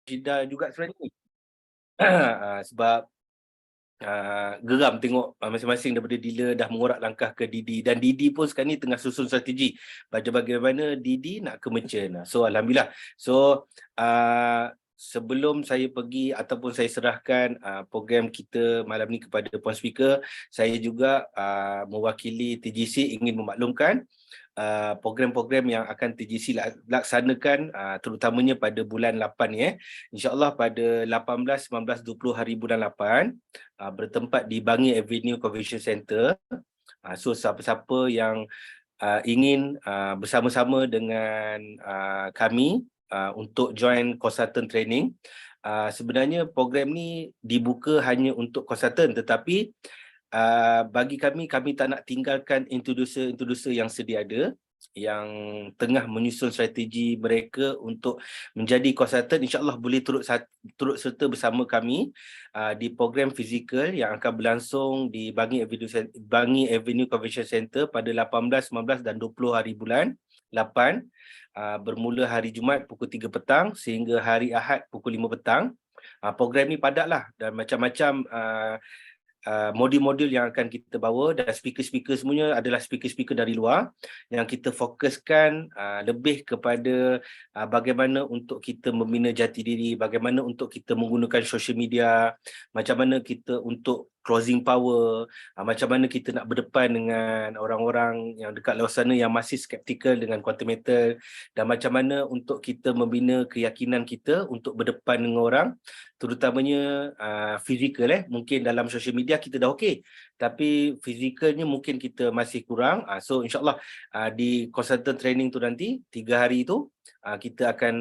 Syida juga sebenarnya ni. Sebab geram tengok masing-masing daripada dealer dah mengorak langkah ke Didi, dan Didi pun sekarang ni tengah susun strategi bagaimana Didi nak ke merchant. So alhamdulillah. So sebelum saya pergi ataupun saya serahkan program kita malam ni kepada Puan Speaker, saya juga mewakili TGC ingin memaklumkan program-program yang akan TGC laksanakan terutamanya pada bulan 8 ni. InsyaAllah pada 18, 19, 20 hari bulan 8 bertempat di Bangi Avenue Convention Center. So siapa-siapa yang ingin bersama-sama dengan kami untuk join consultant training, sebenarnya program ni dibuka hanya untuk consultant, tetapi bagi kami tak nak tinggalkan introducer yang sedia ada, yang tengah menyusun strategi mereka untuk menjadi consultant. InsyaAllah boleh turut serta bersama kami di program fizikal yang akan berlangsung di Bangi Avenue Convention Center pada 18, 19 dan 20 hari bulan 8, bermula hari Jumaat pukul 3 petang sehingga hari Ahad pukul 5 petang. Program ni padatlah dan macam-macam modul-modul yang akan kita bawa, dan speaker-speaker semuanya adalah speaker-speaker dari luar yang kita fokuskan lebih kepada bagaimana untuk kita membina jati diri, bagaimana untuk kita menggunakan social media, macam mana kita untuk closing power, macam mana kita nak berdepan dengan orang-orang yang dekat luar sana yang masih skeptikal dengan quantum metal, dan macam mana untuk kita membina keyakinan kita untuk berdepan dengan orang, terutamanya fizikal. Mungkin dalam social media kita dah okey, tapi fizikalnya mungkin kita masih kurang. So insyaAllah di consultant training tu nanti 3 hari tu kita akan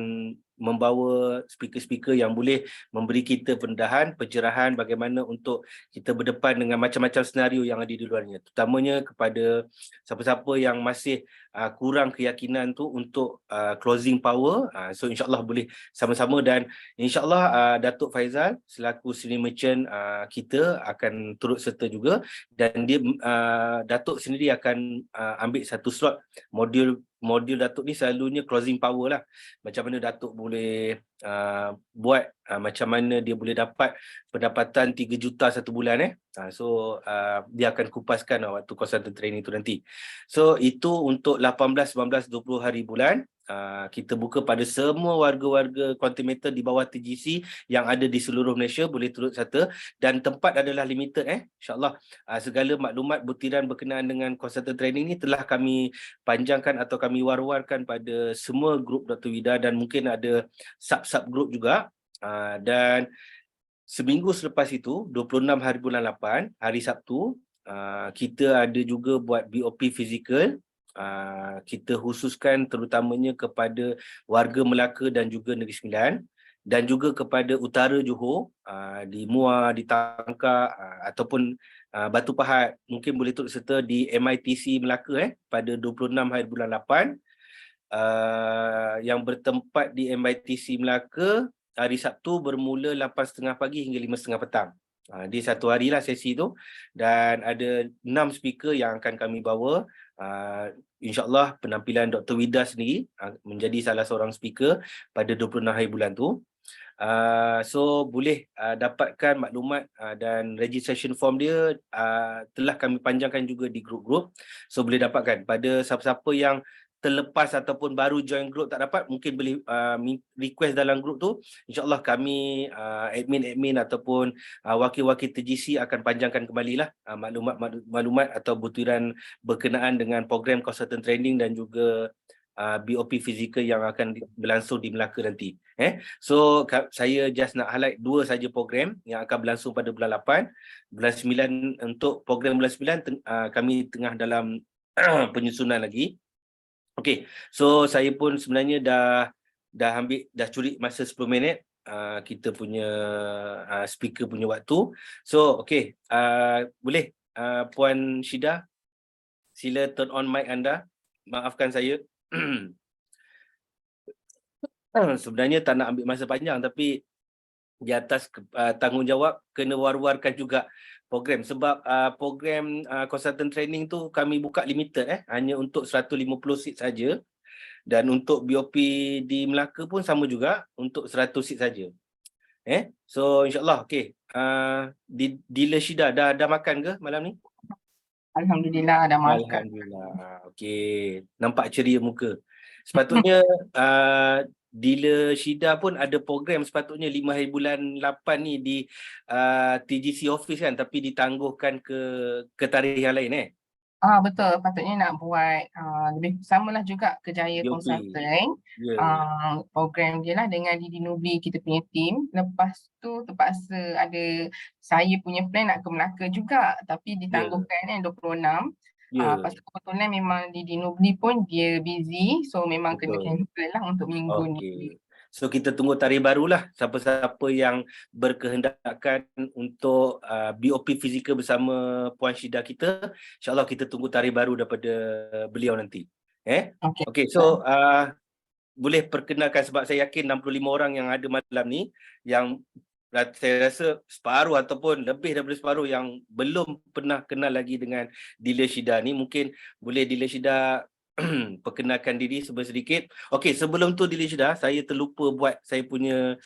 membawa speaker-speaker yang boleh memberi kita pendedahan, pencerahan bagaimana untuk kita berdepan dengan macam-macam senario yang ada di luarnya, terutamanya kepada siapa-siapa yang masih kurang keyakinan tu untuk closing power. So insyaAllah boleh sama-sama, dan insyaAllah Datuk Faizal selaku senior merchant kita akan turut serta juga, dan dia Datuk sendiri akan ambil satu slot. Modul Datuk ni selalunya closing power lah. Macam mana Datuk boleh buat, macam mana dia boleh dapat pendapatan 3 juta satu bulan. So dia akan kupaskan waktu consultant training tu nanti. So itu untuk 18, 19, 20 hari bulan. Kita buka pada semua warga-warga quantum meter di bawah TGC yang ada di seluruh Malaysia boleh turut serta, dan tempat adalah limited. InsyaAllah segala maklumat butiran berkenaan dengan consultant training ni telah kami panjangkan atau kami war-warkan pada semua grup Dr. Vida, dan mungkin ada sub-sub grup juga. Dan seminggu selepas itu, 26 hari bulan 8, hari Sabtu, kita ada juga buat BOP fizikal. Kita khususkan terutamanya kepada warga Melaka dan juga Negeri Sembilan, dan juga kepada utara Johor, di Muar, di Tangkak, ataupun Batu Pahat, mungkin boleh turut serta di MITC Melaka pada 26 hari bulan 8. Yang bertempat di MITC Melaka hari Sabtu bermula 8.30 pagi hingga 5.30 petang. Di satu harilah sesi tu, dan ada 6 speaker yang akan kami bawa. InsyaAllah penampilan Dr. Vida sendiri menjadi salah seorang speaker pada 26 hari bulan tu. So boleh dapatkan maklumat dan registration form dia telah kami panjangkan juga di grup-grup. So boleh dapatkan. Pada siapa-siapa yang terlepas ataupun baru join group tak dapat, mungkin boleh request dalam group tu. InsyaAllah kami admin ataupun wakil-wakil TGC akan panjangkan kembali lah maklumat atau butiran berkenaan dengan program consultant training dan juga BOP fizikal yang akan berlangsung di Melaka nanti. So saya just nak highlight 2 saja program yang akan berlangsung pada bulan 8. Bulan 9, untuk program bulan 9 kami tengah dalam penyusunan lagi. Okey, so saya pun sebenarnya dah curi masa 10 minit kita punya speaker punya waktu. So okey, boleh Puan Syida, sila turn on mic anda. Maafkan saya. Sebenarnya tak nak ambil masa panjang, tapi di atas tanggungjawab kena war-warkan juga program, sebab program consultant training tu kami buka limited, hanya untuk 150 seat saja, Dan untuk BOP di Melaka pun sama juga untuk 100 seat saja. So insyaAllah okey. Dealer Syida dah makan ke malam ni? Alhamdulillah ada makan. Alhamdulillah. Okey, nampak ceria muka. Sepatutnya dealer Syida pun ada program sepatutnya 5 hari bulan 8 ni di TGC office kan, tapi ditangguhkan ke tarikh yang lain Betul, patutnya nak buat lebih samalah juga Kerjaya BOP. Consultant. Ya. Program dia lah dengan Didi Nubi, kita punya team. Lepas tu terpaksa ada saya punya plan nak ke Melaka juga, tapi ditangguhkan 26. Ya. Pasal kebetulan memang Didi Nubi pun dia busy, so memang kena Betul. cancel lah untuk minggu ni. Okey. So kita tunggu tarikh barulah, siapa-siapa yang berkehendakkan untuk BOP fizikal bersama Puan Syida kita, insyaAllah kita tunggu tarikh baru daripada beliau nanti. Okey, so boleh perkenalkan, sebab saya yakin 65 orang yang ada malam ni, yang saya rasa separuh ataupun lebih daripada separuh yang belum pernah kenal lagi dengan dealer Syida ni. Mungkin boleh dealer Syida perkenalkan diri sedikit. Okey, sebelum tu dealer Syida, saya terlupa buat saya punya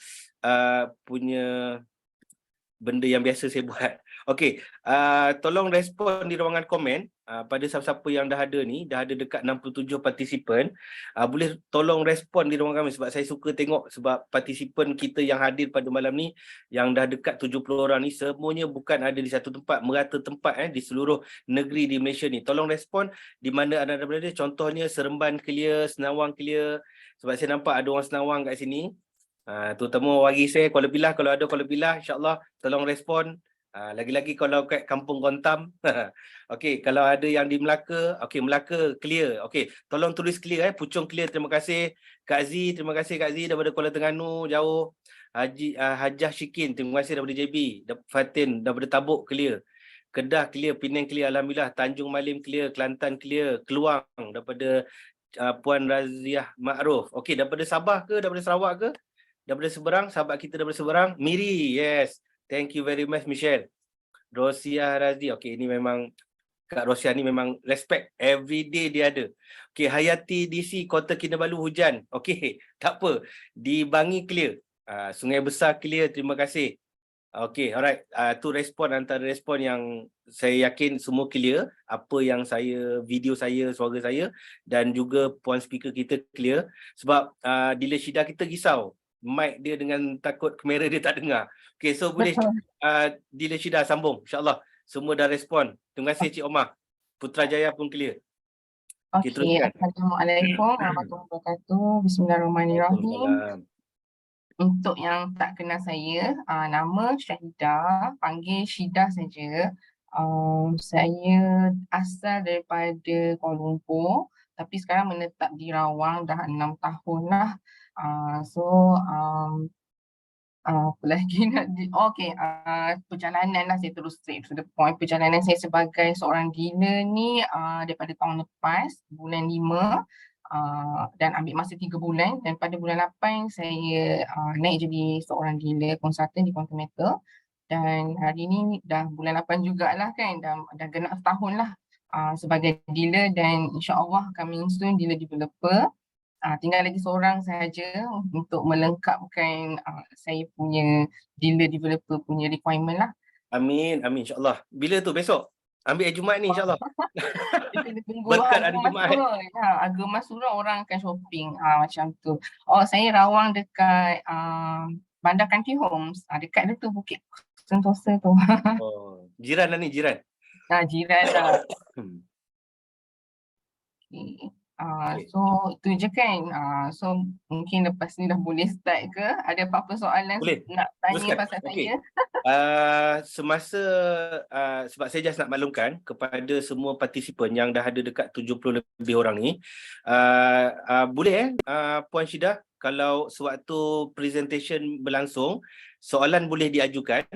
benda yang biasa saya buat. Okey, tolong respon di ruangan komen pada siapa-siapa yang dah ada ni, dah ada dekat 67 partisipan. Boleh tolong respon di ruangan komen, sebab saya suka tengok, sebab partisipan kita yang hadir pada malam ni yang dah dekat 70 orang ni semuanya bukan ada di satu tempat, merata tempat di seluruh negeri di Malaysia ni. Tolong respon di mana anda berada. Contohnya Seremban clear, Senawang clear, sebab saya nampak ada orang Senawang kat sini. Terutama wari saya Kuala Pilah, kalau ada Kuala Pilah, insyaAllah tolong respon. Lagi-lagi kalau kat Kampung Gontam. Okey, kalau ada yang di Melaka, okey, Melaka clear. Okey, tolong tulis clear Puchong clear, terima kasih. Kak Z, terima kasih Kak Z daripada Kuala Terengganu jauh. Hajah Syikin, terima kasih daripada JB. Fatin daripada Tabuk clear. Kedah clear, Penang clear, alhamdulillah. Tanjung Malim clear, Kelantan clear, Keluang daripada Puan Raziah Ma'ruf. Okey, daripada Sabah ke, daripada Sarawak ke? Daripada Seberang, sahabat kita daripada Seberang, Miri, yes. Thank you very much, Michelle. Rosia Razi, okey, ini memang Kak Rosia ni memang respect, every day dia ada. Okey, Hayati DC, Kota Kinabalu hujan. Okey, tak apa. Di Bangi clear. Sungai Besar clear, terima kasih. Okey, alright. Tu respon, antara respon yang saya yakin semua clear. Apa yang video saya, suara saya dan juga puan speaker kita clear. Sebab dealer Syida kita risau. Mic dia dengan takut kamera dia tak dengar. Okey, so boleh dealer Syida sambung. InsyaAllah semua dah respon. Terima kasih Cik Omar. Putrajaya pun clear. Okey, Assalamualaikum warahmatullahi wabarakatuh. Bismillahirrahmanirrahim. Untuk yang tak kenal saya, nama Syahida, panggil Syida saja. Saya asal daripada Kuala Lumpur, tapi sekarang menetap di Rawang dah 6 tahun lah. Apa lagi nak perjalanan lah, saya terus straight to the point. Perjalanan saya sebagai seorang dealer ni daripada tahun lepas, bulan 5, dan ambil masa 3 bulan, dan pada bulan 8 saya naik jadi seorang dealer konsultan di Quantum Metal. Dan hari ni dah bulan 8 jugalah kan, dah genap setahun lah sebagai dealer, dan insyaAllah coming soon dealer developer. Tinggal lagi seorang sahaja untuk melengkapkan saya punya dealer developer punya requirement lah. Amin, amin, insyaAllah. Bila tu besok? Ambil Jumaat ni insyaAllah. Berkat hari Jumaat. Harga masuk orang akan shopping macam tu. Saya Rawang dekat Bandar Country Homes. Dekat tu Bukit Sentosa tu. Jiran lah ni, jiran. Jiran lah. Okay. So itu je kan. So mungkin lepas ni dah boleh start ke? Ada apa-apa soalan nak tanya pasal saya? Semasa sebab saya just nak maklumkan kepada semua partisipan yang dah ada dekat 70 lebih orang ni, boleh Puan Syida, kalau sewaktu presentation berlangsung, soalan boleh diajukan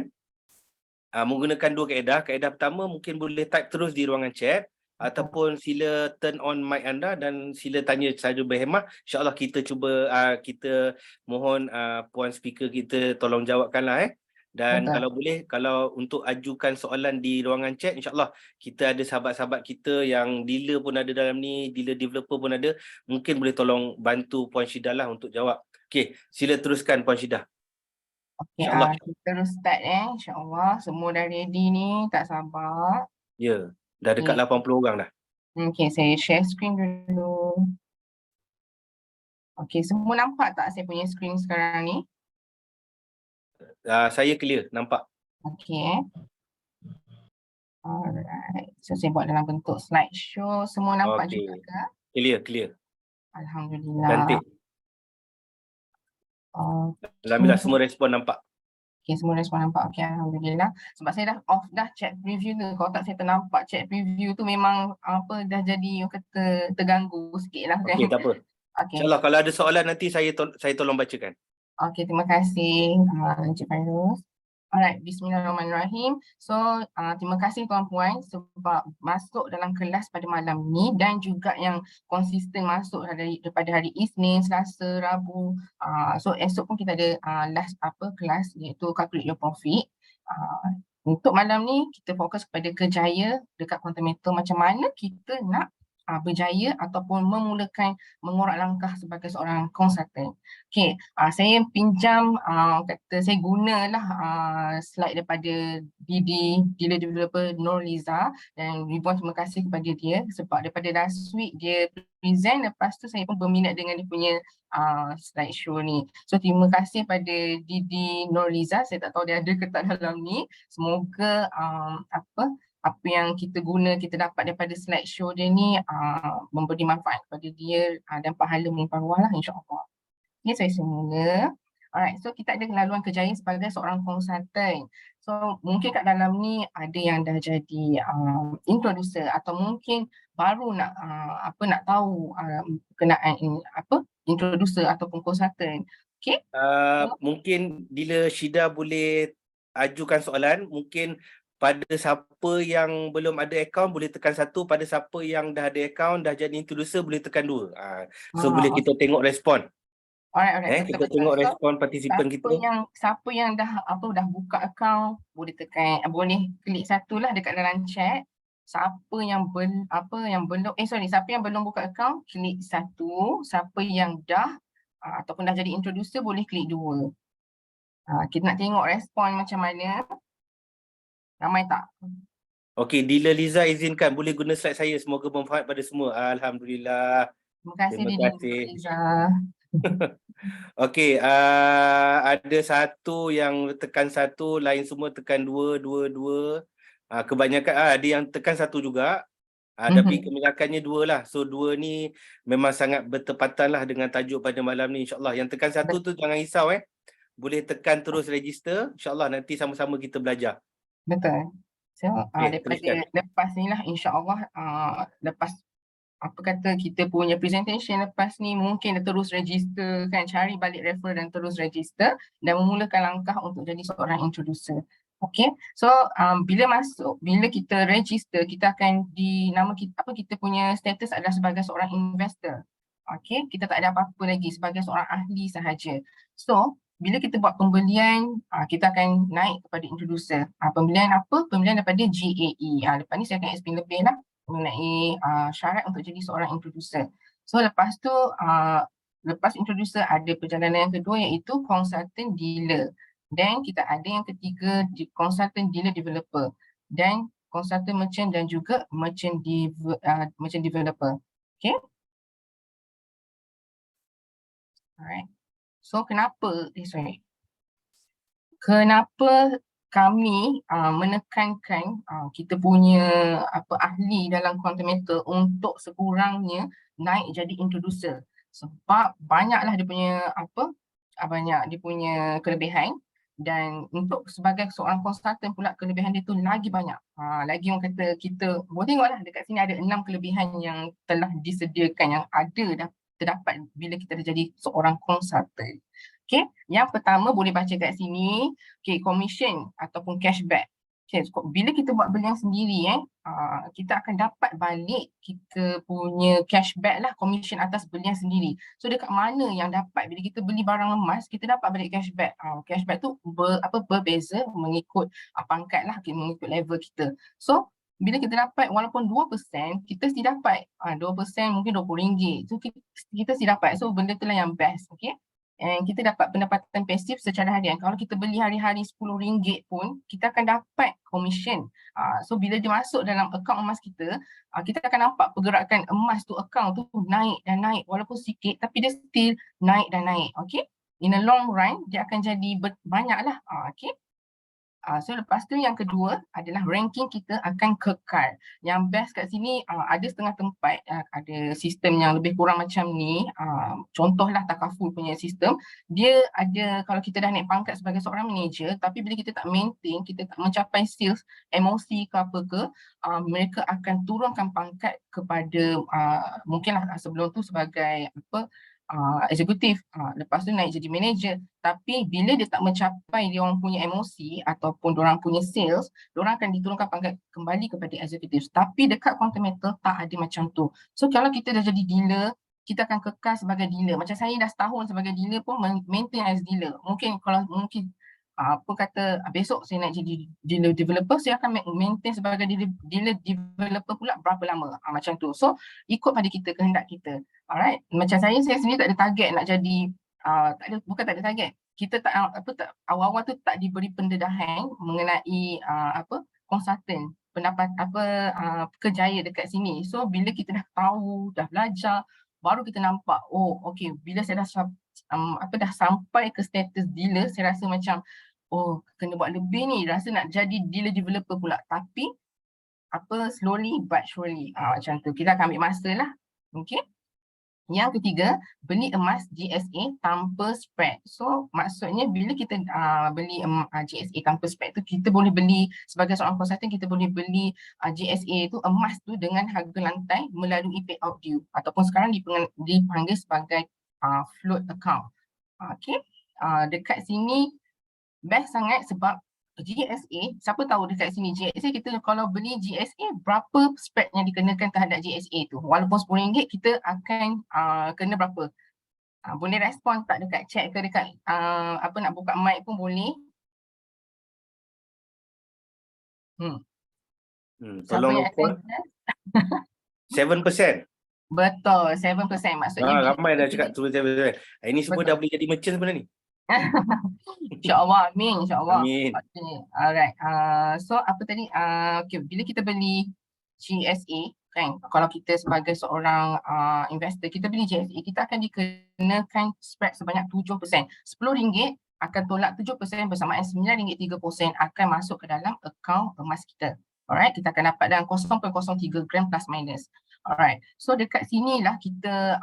menggunakan 2 kaedah. Kaedah pertama mungkin boleh type terus di ruangan chat, ataupun sila turn on mic anda dan sila tanya secara berhemah. InsyaAllah kita cuba, kita mohon puan speaker kita tolong jawabkanlah Dan Betul. kalau boleh, kalau untuk ajukan soalan di ruangan chat, insyaAllah kita ada sahabat-sahabat kita yang dealer pun ada dalam ni, dealer developer pun ada. Mungkin boleh tolong bantu Puan Syidah lah untuk jawab. Okey, sila teruskan Puan Syidah. Okay, InsyaAllah. kita terus start InsyaAllah. Semua dah ready ni, tak sabar. Ya, dah dekat Okay, 80 orang dah. okay, saya share screen dulu. Okay, semua nampak tak saya punya screen sekarang ni? Saya clear, nampak. Okay. Alright. So saya buat dalam bentuk slideshow. Semua nampak juga Okey, ke? clear. Alhamdulillah. Cantik. Alhamdulillah Okay. semua respon nampak. Okay, semua respon nampak. Okay, Alhamdulillah. Sebab saya dah off dah chat preview tu. Kalau tak saya ternampak chat preview tu memang apa dah jadi orang kata terganggu sikit lah kan. Okey, tak apa. Okay. InsyaAllah kalau ada soalan nanti saya tolong bacakan. Okay, terima kasih Encik Fairuz. Alright, bismillahirrahmanirrahim. So, terima kasih tuan-puan sebab masuk dalam kelas pada malam ni dan juga yang konsisten masuk daripada hari Isnin, Selasa, Rabu. So, esok pun kita ada last kelas iaitu Calculate Your Profit. Untuk malam ni kita fokus kepada kerjaya dekat Quantometer, macam mana kita nak berjaya ataupun mengorak langkah sebagai seorang konsultan. Okay, saya pinjam, saya gunalah slide daripada dealer developer Nurliza dan ribuan terima kasih kepada dia sebab daripada last week dia present, lepas tu saya pun berminat dengan dia punya slideshow ni. So terima kasih pada Didi Nurliza, saya tak tahu dia ada ke tak dalam ni. Semoga apa yang kita dapat daripada slideshow dia ni memberi manfaat kepada dia dan pahala melimpah ruah lah insyaAllah. Okay, saya semula. Alright, so kita ada laluan kerjaya sebagai seorang konsultan. So mungkin kat dalam ni ada yang dah jadi introducer atau mungkin baru nak nak tahu berkenaan introducer ataupun konsultan. Okay? Mungkin bila Syida boleh ajukan soalan, mungkin pada siapa yang belum ada akaun boleh tekan 1, pada siapa yang dah ada akaun dah jadi introducer boleh tekan 2. So boleh kita tengok respon. Alright, Kita betul. tengok So, respon partisipan kita. siapa yang dah buka akaun boleh tekan, boleh klik 1 lah dekat dalam chat. Siapa yang belum siapa yang belum buka akaun klik 1. Siapa yang dah ataupun dah jadi introducer boleh klik 2. Kita nak tengok respon macam mana. Ramai tak? Okey, Dealer Liza izinkan boleh guna slide saya. Semoga bermanfaat pada semua. Alhamdulillah. Terima kasih Terima Didi kasih. Liza. Okey, ada satu yang tekan 1, lain semua tekan 2. Kebanyakan ada yang tekan 1 juga. Tapi kebanyakannya 2 lah. So 2 ni memang sangat bertepatan lah dengan tajuk pada malam ni, insyaAllah. Yang tekan 1 tu jangan risau boleh tekan terus register. InsyaAllah nanti sama-sama kita belajar. Betul. So teruskan. lepas ni lah insyaAllah lepas kita punya presentation lepas ni mungkin terus register kan, cari balik refer dan terus register dan memulakan langkah untuk jadi seorang introducer. Okay, so bila kita register, kita akan kita punya status adalah sebagai seorang investor. Okay, kita tak ada apa-apa lagi, sebagai seorang ahli sahaja. So bila kita buat pembelian, kita akan naik kepada introducer. Pembelian apa? Pembelian daripada GAE. Lepas ni saya akan explain lebih lah mengenai syarat untuk jadi seorang introducer. So lepas tu, lepas introducer ada perjalanan yang kedua iaitu consultant dealer. Dan kita ada yang ketiga consultant dealer developer. Dan consultant merchant dan juga merchant developer. Okay? Alright. So kenapa kami menekankan kita punya ahli dalam Quantometer untuk sekurangnya naik jadi introducer, sebab banyaklah dia punya kelebihan, dan untuk sebagai seorang konsultan pula kelebihan dia tu lagi banyak. Lagi orang kata kita boleh tengoklah dekat sini ada 6 kelebihan yang telah disediakan, yang ada terdapat bila kita dah jadi seorang konsultan. Okay, yang pertama boleh baca kat sini, okay, commission ataupun cashback. Okay, so bila kita buat belian sendiri kita akan dapat balik kita punya cashback lah, commission atas belian sendiri. So dekat mana yang dapat bila kita beli barang emas, kita dapat balik cashback. Cashback tu berbeza mengikut pangkat lah, mengikut level kita. So bila kita dapat walaupun 2%, kita mesti dapat 2% mungkin RM20. So kita mesti dapat. So benda tu lah yang best, okay? And kita dapat pendapatan pasif secara harian. Kalau kita beli hari-hari RM10 pun, kita akan dapat commission. So bila dia masuk dalam akaun emas kita, kita akan nampak pergerakan emas tu, akaun tu naik dan naik. Walaupun sikit, tapi dia still naik dan naik. Okay? In a long run, dia akan jadi banyak lah. Okay? So lepas tu yang kedua adalah ranking kita akan kekal. Yang best kat sini ada setengah tempat ada sistem yang lebih kurang macam ni. Contohlah Takaful punya sistem. Dia ada, kalau kita dah naik pangkat sebagai seorang manager, tapi bila kita tak maintain, kita tak mencapai sales, MOC ke apa ke, mereka akan turunkan pangkat kepada mungkinlah sebelum tu sebagai eksekutif, lepas tu naik jadi manager. Tapi bila dia tak mencapai dia orang punya MOC ataupun dia orang punya sales, dia orang akan diturunkan pangkat kembali kepada eksekutif. Tapi dekat Quantum Metal tak ada macam tu. So kalau kita dah jadi dealer, kita akan kekal sebagai dealer. Macam saya dah setahun sebagai dealer pun maintain as dealer. Mungkin apa kata besok saya nak jadi dealer developer, saya akan maintain sebagai dealer developer pula berapa lama, macam tu. So ikut pada kita, kehendak kita. Alright, macam saya sendiri tak ada target nak jadi bukan tak ada target. Kita tak awal-awal tu tak diberi pendedahan mengenai konsultan, pendapat kejaya dekat sini. So bila kita dah tahu, dah belajar, baru kita nampak, oh okey, bila saya dah dah sampai ke status dealer, saya rasa macam oh kena buat lebih ni, rasa nak jadi dealer developer pula. Tapi slowly but surely macam tu, kita akan ambil masa lah. Okay. Yang ketiga, beli emas GSA tanpa spread. So maksudnya bila kita beli GSA tanpa spread tu, kita boleh beli sebagai seorang konsultan, kita boleh beli GSA tu, emas tu dengan harga lantai melalui payout due ataupun sekarang dipanggil sebagai float account. Okay, dekat sini best sangat sebab GSA, siapa tahu dekat sini GSA, kita kalau beli GSA berapa spread yang dikenakan terhadap GSA tu. Walaupun RM10 kita akan kena berapa. Boleh respon tak dekat chat ke dekat nak buka mic pun boleh. Tolong respon. 7%. Betul, 7%. Maksudnya ramai dah cakap 7%. Ini semua dah boleh jadi merchant sebenarnya ni. InsyaAllah, amin, insyaAllah. Amin. Okay, alright. So apa tadi, okay, bila kita beli GSA kan, kalau kita sebagai seorang investor, kita beli GSA, kita akan dikenakan spread sebanyak 7%. RM10 akan tolak 7% bersamaan RM9.30 akan masuk ke dalam akaun emas kita. Alright, kita akan dapat dalam 0.03 gram plus minus. Alright, so dekat sinilah kita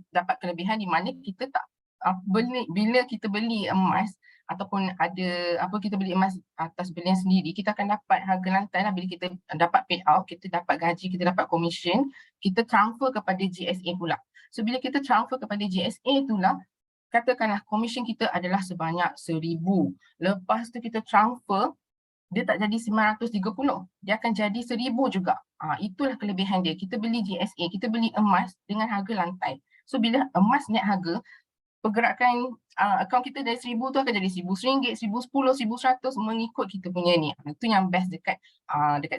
dapat kelebihan di mana kita tak bila kita beli emas ataupun kita beli emas atas belian sendiri, kita akan dapat harga lantai lah. Bila kita dapat payout, kita dapat gaji, kita dapat commission, kita transfer kepada GSA pula. So bila kita transfer kepada GSA itulah, katakanlah commission kita adalah sebanyak 1,000. Lepas tu kita transfer, dia tak jadi 930, dia akan jadi 1,000 juga. Itulah kelebihan dia. Kita beli GSA, kita beli emas dengan harga lantai. So bila emas naik harga, pergerakan akaun kita dari 1,000 tu akan jadi RM1,000, RM1,010, RM1,100 mengikut kita punya ni. Itu yang best dekat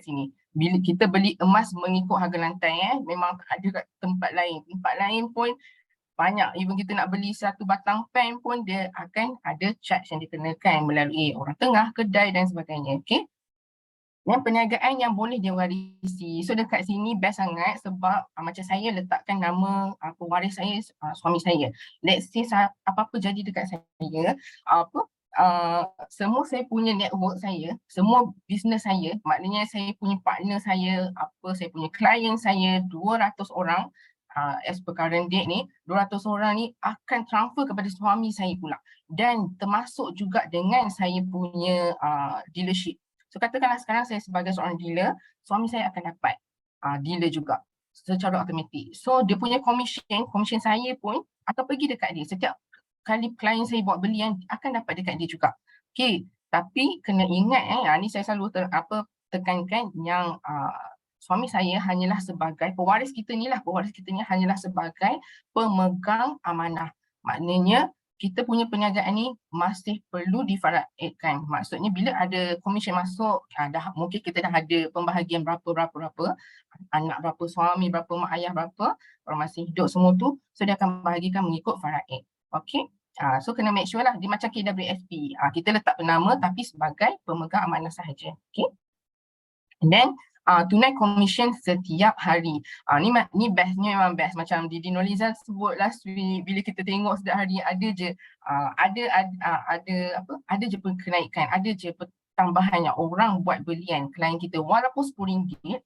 sini. Bila kita beli emas mengikut harga lantai, memang tak ada kat tempat lain. Tempat lain pun banyak. Even kita nak beli satu batang pen pun dia akan ada charge yang dikenakan melalui orang tengah, kedai dan sebagainya. Okay. Yang perniagaan yang boleh diwarisi. So dekat sini best sangat sebab macam saya letakkan nama pewaris saya, suami saya. Let's say apa-apa jadi dekat saya, semua saya punya network saya, semua business saya, maknanya saya punya partner saya, saya punya klien saya, 200 orang, as per current date ni, 200 orang ni akan transfer kepada suami saya pula. Dan termasuk juga dengan saya punya dealership. So katakanlah sekarang saya sebagai seorang dealer, suami saya akan dapat dealer juga secara automatik. So dia punya commission saya pun akan pergi dekat dia. Setiap kali klien saya buat belian akan dapat dekat dia juga. Okay, Tapi kena ingat ni saya selalu tekankan yang suami saya hanyalah sebagai pewaris kita ni hanyalah sebagai pemegang amanah. Maknanya kita punya perniagaan ni masih perlu difaraidkan. Maksudnya bila ada komisen masuk, mungkin kita dah ada pembahagian berapa, anak berapa, suami berapa, mak ayah berapa, orang masih hidup semua tu, so dia akan bahagikan mengikut faraid. Okay. So kena make sure lah, dia macam KWSP. Kita letak penama tapi sebagai pemegang amanah sahaja. Okay. And then tunai komisen setiap hari. Ni bestnya memang best. Macam Didi Nurliza sebut last week, bila kita tengok setiap hari ada je ada je kenaikan, ada je tambahan yang orang buat belian klien kita walaupun RM10,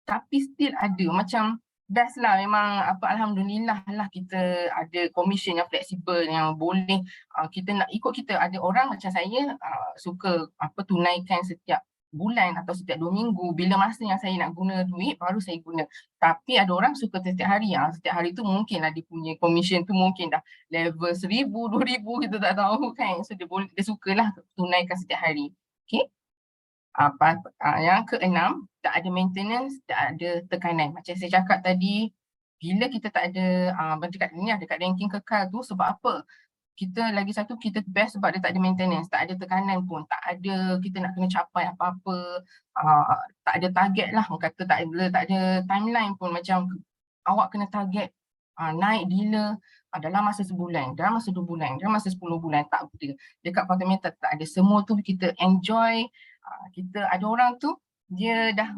tapi still ada. Macam best lah, memang alhamdulillah lah kita ada komisen yang fleksibel, yang boleh kita nak ikut kita. Ada orang macam saya suka tunaikan setiap bulan atau setiap 2 minggu, bila masa yang saya nak guna duit baru saya guna. Tapi ada orang suka setiap hari. Setiap hari tu mungkin lah dia punya komisen tu mungkin dah level 1,000, 2,000, kita tak tahu kan. So dia sukalah tunaikan setiap hari. Okay. Yang keenam, tak ada maintenance, tak ada tekanan. Macam saya cakap tadi, bila kita tak ada dekat ranking kekal tu, sebab apa? Kita lagi satu, kita best sebab dia tak ada maintenance, tak ada tekanan pun, tak ada kita nak kena capai apa-apa, tak ada target lah, kata tak ada timeline pun. Macam awak kena target naik dealer dalam masa sebulan, dalam masa 2 bulan, dalam masa 10 bulan, tak boleh. Dekat Fundamental tak ada. Semua tu kita enjoy. Kita ada orang tu dia dah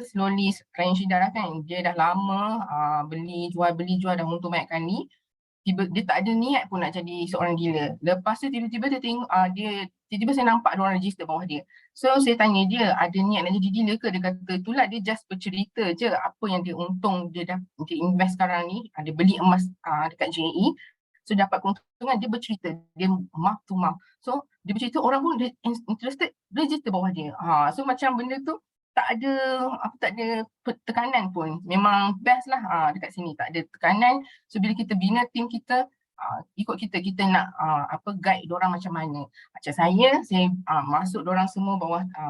slowly klien Syida kan, dia dah lama beli jual dah untuk banyak kali. Dia tak ada niat pun nak jadi seorang dealer. Lepas tu tiba-tiba dia tengok tiba-tiba saya nampak ada orang register bawah dia. So saya tanya dia, ada niat nak jadi dealer ke? Dia kata itulah, dia just bercerita je apa yang dia untung dia invest sekarang ni. Dia beli emas dekat JAE. So dapat keuntungan, dia bercerita, dia mouth to mouth. So dia bercerita, orang pun dia interested, register bawah dia. So macam benda tu tak ada tekanan pun. Memang best lah dekat sini, tak ada tekanan. So bila kita bina tim kita, ikut kita nak guide diorang macam mana. Macam saya masuk diorang semua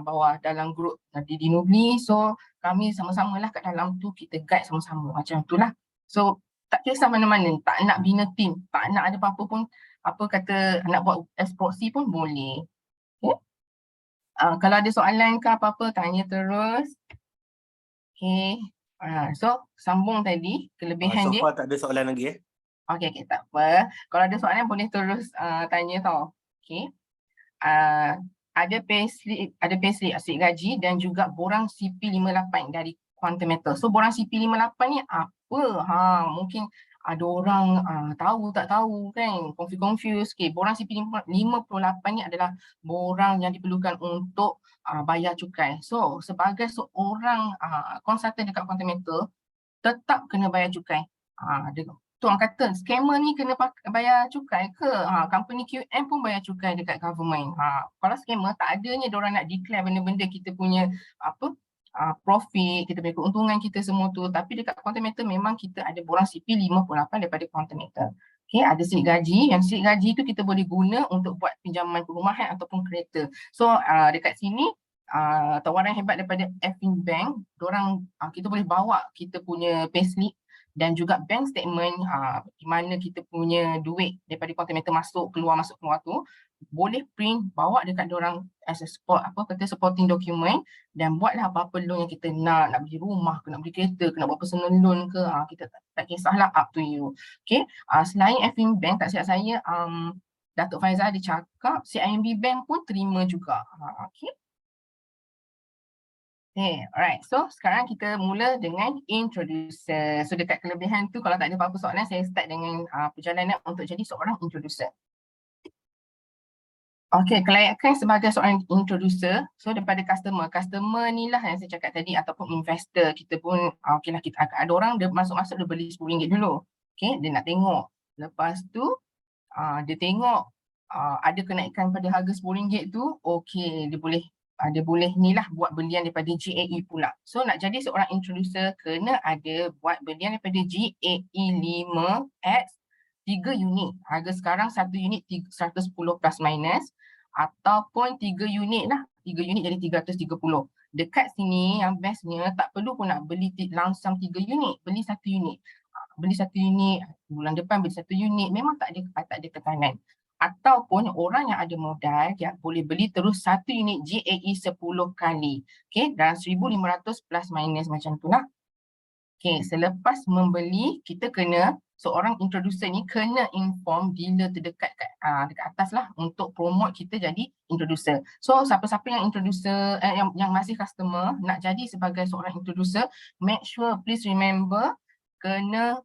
bawah dalam grup Didi Nubli. So kami sama-sama lah kat dalam tu, kita guide sama-sama macam tu lah. So tak kisah mana-mana, tak nak bina tim, tak nak ada apa-apa pun, nak buat proxy pun boleh. Okay. Kalau ada soalan ke apa-apa, tanya terus. Okay. So sambung tadi kelebihan dia. So far tak ada soalan lagi Okay, tak apa. Kalau ada soalan boleh terus tanya tau. Okay. Ada payslip asyik gaji dan juga borang CP58 dari Quantum Metal. So borang CP58 ni apa? Mungkin ada orang tahu tak tahu kan, confuse. Okay, borang CP58 ni adalah borang yang diperlukan untuk bayar cukai. So sebagai seorang konsultan dekat Quantum Metal, tetap kena bayar cukai. Tu orang kata scammer ni kena bayar cukai ke? Company QM pun bayar cukai dekat government. Kalau scammer tak adanya diorang nak declare benda-benda kita punya profit, kita punya keuntungan kita semua tu. Tapi dekat Quantum Metal memang kita ada borang CP58 daripada Quantum Metal. Okay, ada slip gaji. Yang slip gaji tu kita boleh guna untuk buat pinjaman perumahan ataupun kereta. So dekat sini tawaran hebat daripada Affinbank, kita boleh bawa kita punya payslip dan juga bank statement di mana kita punya duit daripada Quantum Metal masuk keluar tu, boleh print, bawa dekat diorang as a supporting document, dan buatlah apa-apa loan yang kita nak beli rumah ke, nak beli kereta ke, nak buat personal loan ke, kita tak kisahlah, up to you. Okay. Selain Affinbank, tak silap saya Datuk Faizal ada cakap CIMB Bank pun terima juga. Okay. Okay, alright. So sekarang kita mula dengan introducer. So dekat kelebihan tu, kalau tak ada apa-apa soalan, saya start dengan perjalanan untuk jadi seorang introducer. Okay, kelayakan sebagai seorang introducer, so daripada customer ni lah yang saya cakap tadi, ataupun investor, kita pun okay lah, kita akan ada orang dia masuk dia beli RM10 dulu. Okay, dia nak tengok. Lepas tu dia tengok ada kenaikan pada harga RM10 tu, okay, dia boleh ni lah buat belian daripada GAE pula. So nak jadi seorang introducer, kena ada buat belian daripada GAE 5X 3 unit. Harga sekarang 1 unit 110 plus minus. ataupun 3 unit lah. 3 unit jadi 330. Dekat sini yang bestnya tak perlu pun nak beli langsung 3 unit, beli 1 unit. Beli 1 unit, bulan depan beli 1 unit, memang tak ada tekanan. Ataupun orang yang ada modal, dia boleh beli terus 1 unit GAE 10 kali. Okay, dalam 1,500 plus minus macam tu lah. Okay, selepas membeli, kita kena, seorang introducer ni kena inform dealer terdekat dekat atas lah untuk promote kita jadi introducer. So, siapa-siapa yang introducer, yang masih customer, nak jadi sebagai seorang introducer, make sure, please remember, kena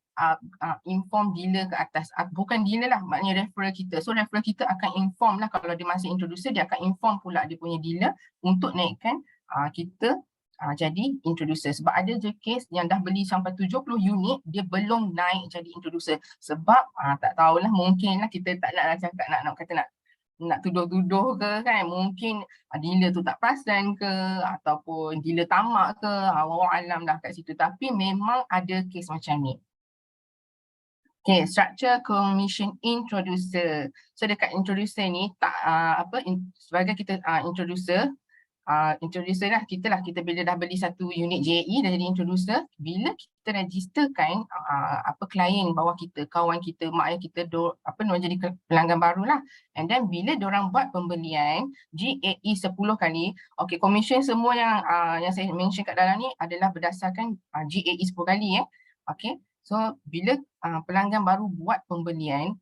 inform dealer ke atas. Bukan dealer lah, maknanya referral kita. So, referral kita akan inform lah, kalau dia masih introducer, dia akan inform pula dia punya dealer untuk naikkan kita jadi introducer. Sebab ada je case yang dah beli sampai 70 unit, dia belum naik jadi introducer. Sebab tak tahulah, mungkinlah kita tak nak cakap nak kata nak tuduh-tuduh ke kan. Mungkin dealer tu tak perasan ke, ataupun dealer tamak ke, wallahu alam dah kat situ. Tapi memang ada case macam ni. Okay, structure commission introducer. So dekat introducer ni sebagai kita introducer lah, kita bila dah beli 1 unit JAE dah jadi introducer, bila kita registerkan klien bawah kita, kawan kita, mak ayah kita jadi pelanggan baru lah, and then bila diorang buat pembelian GAE 10 kali, okay, commission semua yang saya mention kat dalam ni adalah berdasarkan GAE 10 kali okay. So bila pelanggan baru buat pembelian,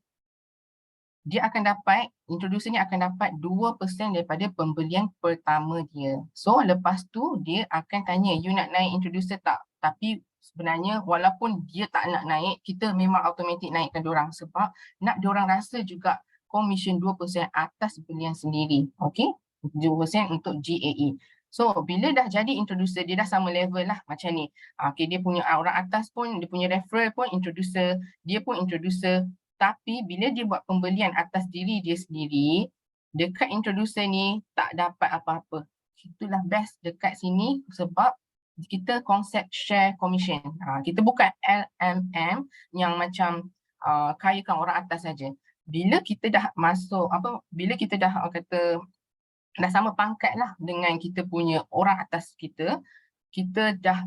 dia akan dapat, introducer ni akan dapat 2% daripada pembelian pertama dia. So, lepas tu dia akan tanya, you nak naik introducer tak? Tapi sebenarnya walaupun dia tak nak naik, kita memang automatik naikkan diorang sebab nak diorang rasa juga commission 2% atas belian sendiri. Okay? 2% untuk GAE. So, bila dah jadi introducer, dia dah sama level lah macam ni. Okay, dia punya orang atas pun, dia punya referral pun introducer, dia pun introducer. Tapi bila dia buat pembelian atas diri dia sendiri, dekat introducer ni tak dapat apa-apa. Itulah best dekat sini sebab kita konsep share commission. Kita bukan LMM yang macam kayakan orang atas saja. Bila kita dah masuk, bila kita dah dah sama pangkat lah dengan kita punya orang atas kita, kita dah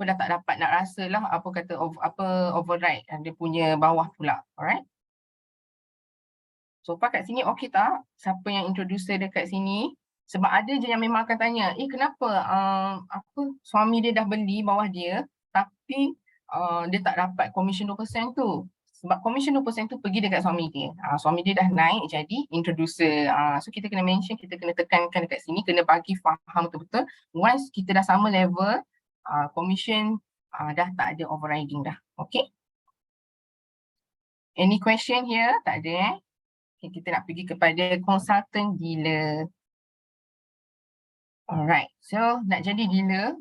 tak dapat nak rasa lah override dia punya bawah pula. Alright. So far kat sini okey tak? Siapa yang introducer dekat sini? Sebab ada je yang memang akan tanya, kenapa suami dia dah beli bawah dia tapi dia tak dapat commission 2% tu. Sebab commission 2% tu pergi dekat suami dia. Suami dia dah naik jadi introducer. So kita kena mention, kita kena tekankan dekat sini, kena bagi faham betul-betul. Once kita dah sama level, commission dah tak ada overriding dah. Okay? Any question here? Tak ada Okay, kita nak pergi kepada consultant dealer. Alright, so nak jadi dealer,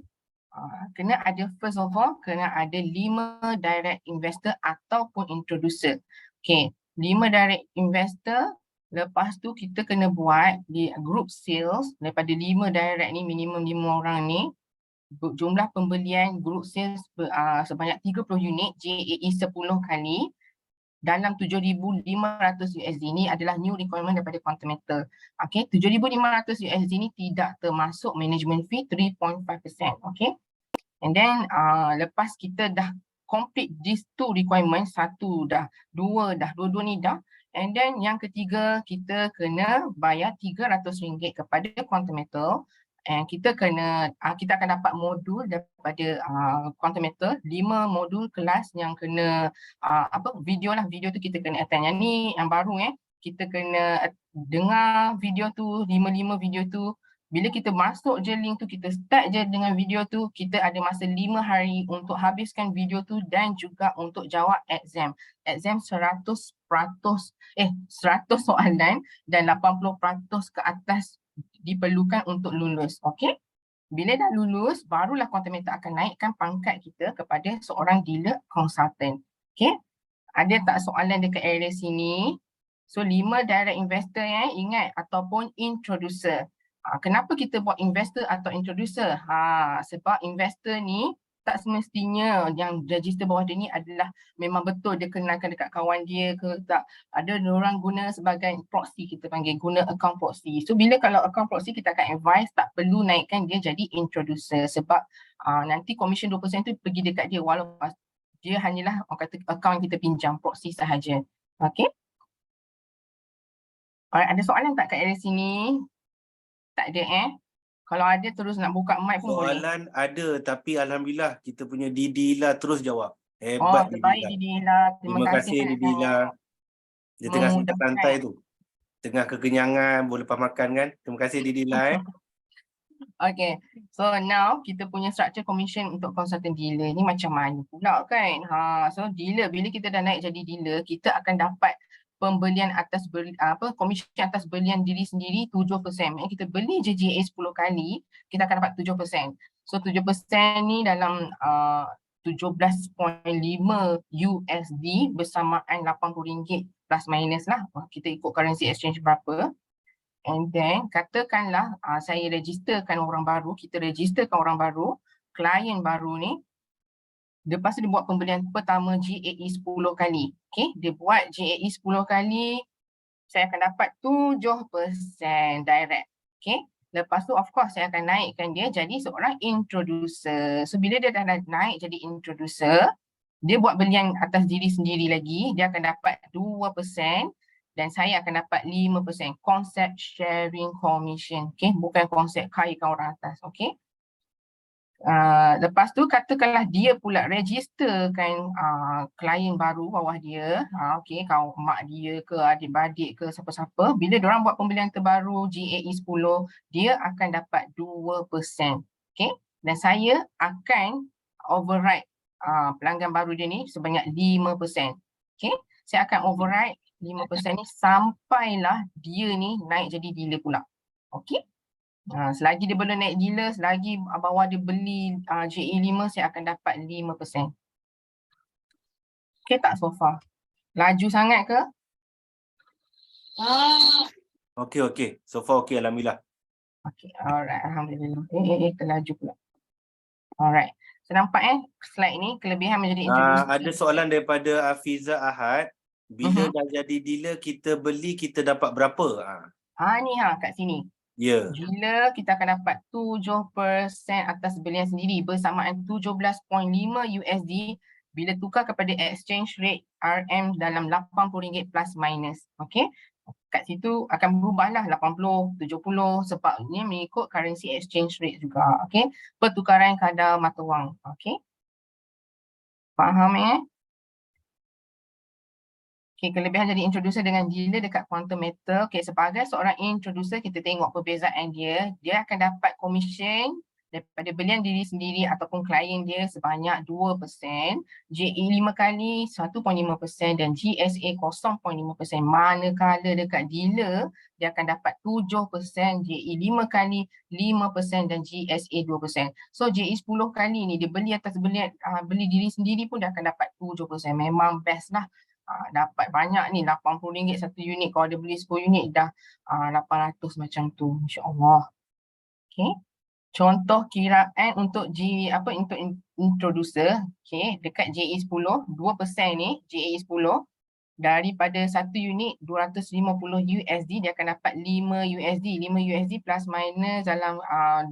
kena ada, first of all, kena ada 5 direct investor ataupun introducer. Okay, 5 direct investor, lepas tu kita kena buat di group sales daripada 5 direct ni, minimum 5 orang ni, jumlah pembelian group sales sebanyak 30 unit JAE 10 kali dalam 7,500 USD ni adalah new requirement daripada Quantum Metal. Okay, 7,500 USD ni tidak termasuk management fee 3.5%. Okay. And then lepas kita dah complete these 2 requirements, 1 dah, 2 dah, dua-dua ni dah. And then yang ketiga, kita kena bayar RM300 kepada Quantum Metal. And kita akan dapat modul daripada Quantum Metal, 5 modul kelas yang kena video lah. Video tu kita kena attend. Yang ni yang baru kita kena dengar video tu, 5 video tu. Bila kita masuk je link tu, kita start je dengan video tu, kita ada masa 5 hari untuk habiskan video tu dan juga untuk jawab exam. Exam 100 soalan dan 80% ke atas diperlukan untuk lulus. Okay? Bila dah lulus, barulah Quantum Metal akan naikkan pangkat kita kepada seorang dealer consultant. Okay? Ada tak soalan dekat area sini? So 5 direct investor ingat, ataupun introducer. Kenapa kita buat investor atau introducer? Sebab investor ni tak semestinya yang register bawah dia ni adalah memang betul dia kenalkan dekat kawan dia ke tak. Ada orang guna sebagai proxy, kita panggil guna account proxy. So bila kalau account proxy kita akan advise tak perlu naikkan dia jadi introducer sebab nanti commission 2% tu pergi dekat dia walaupun dia hanyalah orang kata account kita pinjam proxy sahaja. Okay. Alright, ada soalan tak kat area sini? Tak ada Kalau ada terus nak buka mic pun boleh. Soalan ada, tapi alhamdulillah kita punya Didi Ila terus jawab. Oh, Hebat Didi terbaik Ila. Didi Ila. Terima kasih Didi Ila. Dia tengah santai-santai tu. Tengah kekenyangan, boleh lepas makan kan. Terima kasih Didi Ila. Okay, so now kita punya structure commission untuk consultant dealer ni macam mana pula kan? So dealer, bila kita dah naik jadi dealer, kita akan dapat pembelian atas komisen atas belian diri sendiri 7%. Maksudnya kita beli je GA 10 kali, kita akan dapat 7%. So 7% ni dalam 17.5 USD bersamaan RM80 plus minus lah. Kita ikut currency exchange berapa. And then katakanlah saya registerkan orang baru, kita registerkan orang baru, klien baru ni, lepas tu dia buat pembelian pertama GAE 10 kali. Okay, dia buat GAE 10 kali, saya akan dapat 7% direct. Okay, lepas tu of course saya akan naikkan dia jadi seorang introducer. So bila dia dah naik jadi introducer, dia buat belian atas diri sendiri lagi, dia akan dapat 2%. Dan saya akan dapat 5% concept sharing commission. Okay, bukan konsep kayakan orang atas. Okay. Lepas tu katakanlah dia pula registerkan klien baru bawah dia. Okay, kau mak dia ke adik-beradik ke siapa-siapa. Bila diorang buat pembelian terbaru GAE 10, dia akan dapat 2%. Okay, dan saya akan override pelanggan baru dia ni sebanyak 5%. Okay, saya akan override 5% ni sampailah dia ni naik jadi dealer pula. Okey. Selagi dia belum naik dealer, selagi bawah dia beli JE 5, saya akan dapat 5%. Okey tak so far? Laju sangat ke? Okey. So far okey, alhamdulillah. Okey, alright, alhamdulillah. Terlaju pula. Alright. So nampak slide ni kelebihan menjadi introducer. Ada soalan daripada Afiza Ahad. Bila dah jadi dealer, kita beli, kita dapat berapa? Ni kat sini. Ya. Dealer kita akan dapat 7% atas belian sendiri bersamaan 17.5 USD bila tukar kepada exchange rate RM dalam RM80 plus minus. Okey. Kat situ akan berubahlah 80, 70 sebab ni mengikut currency exchange rate juga. Okey. Pertukaran kadar mata wang. Okey. Faham Okay, kelebihan jadi introducer dengan dealer dekat Quantum Metal. Okay, sebagai seorang introducer, kita tengok perbezaan dia. Dia akan dapat komisen daripada belian diri sendiri ataupun klien dia sebanyak 2%. JE 5 kali 1.5% dan GSA 0.5%. Manakala dekat dealer, dia akan dapat 7%, JE 5 kali 5% dan GSA 2%. So JE 10 kali ni dia beli atas beli diri sendiri pun dia akan dapat 7%. Memang best lah. Dapat banyak ni RM80 satu unit. Kalau dia beli 10 unit dah 800 macam tu, insya-Allah. Okey. Contoh kiraan untuk untuk introducer, okey, dekat JE 10, 2% ni JE 10 daripada satu unit 250 USD dia akan dapat 5 USD. 5 USD plus minus dalam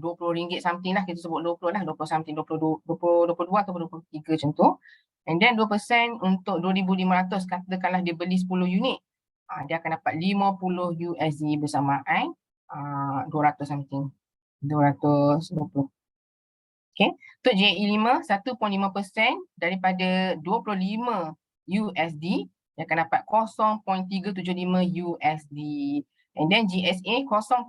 RM20 something lah, kita sebut 20 lah, 20 something, 22 atau 23 macam tu. And then 2% untuk 2,500, katakanlah dia beli 10 unit, dia akan dapat 50 USD bersamaan 200 something, 220. Okay, untuk JE 5, 1.5% daripada 25 USD, dia akan dapat 0.375 USD. And then GSA 0.5,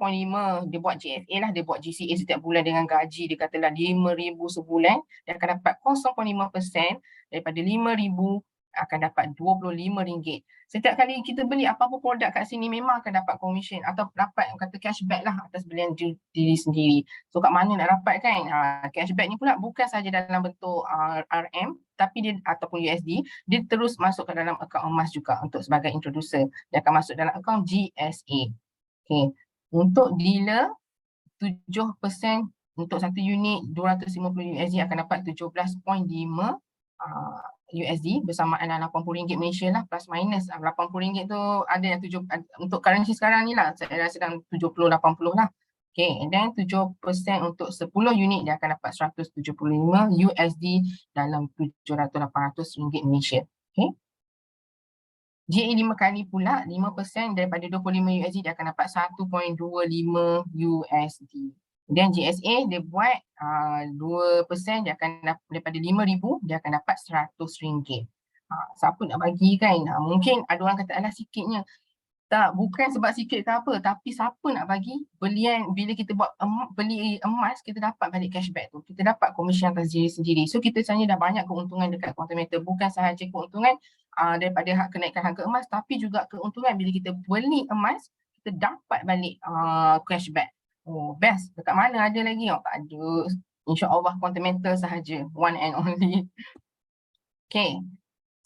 dia buat GSA lah, dia buat GCA setiap bulan dengan gaji, dia katalah 5,000 sebulan, dia akan dapat 0.5% daripada 5,000 akan dapat RM25. Setiap kali kita beli apa-apa produk kat sini memang akan dapat komisen atau dapat kata cashback lah atas belian diri sendiri. So kat mana nak dapat kan? Cashback ni pula bukan sahaja dalam bentuk RM tapi dia ataupun USD, dia terus masuk ke dalam akaun emas juga untuk sebagai introducer. Dia akan masuk dalam akaun GSA. Okay. Untuk dealer 7% untuk satu unit 250 USD akan dapat 17.5 USD bersamaan dengan RM80 Malaysia lah, plus minus. RM80 tu ada yang untuk currency sekarang ni lah, saya rasa dalam 70-80 lah. Okay, and then 7% untuk 10 unit dia akan dapat 175 USD dalam 700-800 ringgit Malaysia. Okay. GE 5 kali pula, 5% daripada 25 USD dia akan dapat 1.25 USD. Dan GSA dia buat 2% dia akan daripada 5,000 dia akan dapat RM100. Siapa nak bagi kan? Mungkin ada orang kata alah sikitnya. Tak, bukan sebab sikit ke apa, tapi siapa nak bagi belian bila kita buat beli emas, kita dapat balik cashback tu. Kita dapat komisen atas diri sendiri. So kita sebenarnya dah banyak keuntungan dekat Quantum Metal. Bukan sahaja keuntungan daripada kenaikan harga emas, tapi juga keuntungan bila kita beli emas, kita dapat balik cashback. Oh, best. Dekat mana ada lagi? Oh, tak ada. InsyaAllah Quantum Metal sahaja. One and only. Okay.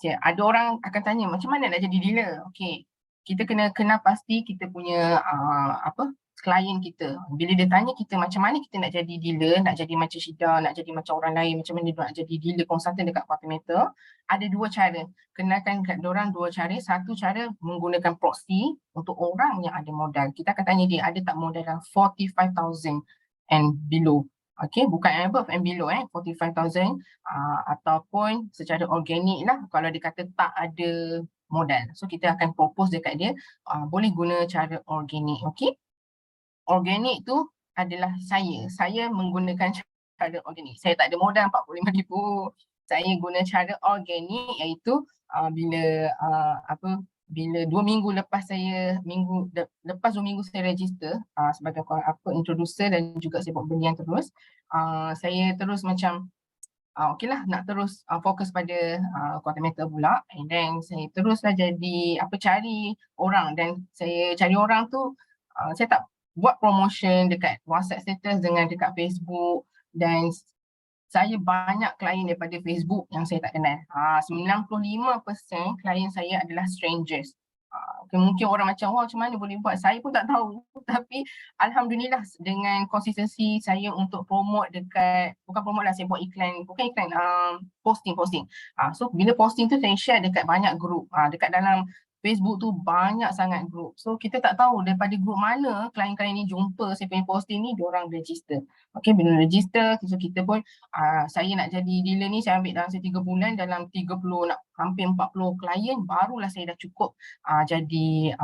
Ada orang akan tanya, macam mana nak jadi dealer? Okay. Kita kena kenal pasti kita punya klien kita. Bila dia tanya kita macam mana kita nak jadi dealer, nak jadi macam Syida, nak jadi macam orang lain, macam mana dia nak jadi dealer konsultan dekat Quantum Metal, ada dua cara. Kenalkan kat diorang dua cara. Satu cara menggunakan proxy untuk orang yang ada modal. Kita akan tanya dia ada tak modal dalam 45,000 and below. Okay, bukan above and below 45,000 ataupun secara organik lah kalau dia kata tak ada modal. So kita akan propose dekat dia boleh guna cara organik. Okay, organik tu adalah saya menggunakan cara organik. Saya tak ada modal 45,000. Saya guna cara organik iaitu bila 2 minggu lepas lepas 2 minggu saya register sebagai introducer dan juga saya buat belian terus, saya terus macam okey lah nak terus fokus pada Quantum Metal pula, and then saya teruslah jadi cari orang, dan saya cari orang tu saya tak buat promotion dekat WhatsApp status dengan dekat Facebook, dan saya banyak klien daripada Facebook yang saya tak kenal. 95% klien saya adalah strangers. Mungkin orang macam, wah macam mana boleh buat? Saya pun tak tahu. Tapi Alhamdulillah dengan konsistensi saya untuk promote dekat, bukan promote lah, saya buat iklan, posting. So bila posting tu saya share dekat banyak group. Dekat dalam Facebook tu banyak sangat group. So kita tak tahu daripada group mana klien-klien ni jumpa saya punya posting ni, diorang register. Okay, bila register, so kita pun saya nak jadi dealer ni, saya ambil dalam 3 bulan, dalam 30 hampir 40 klien, barulah saya dah cukup jadi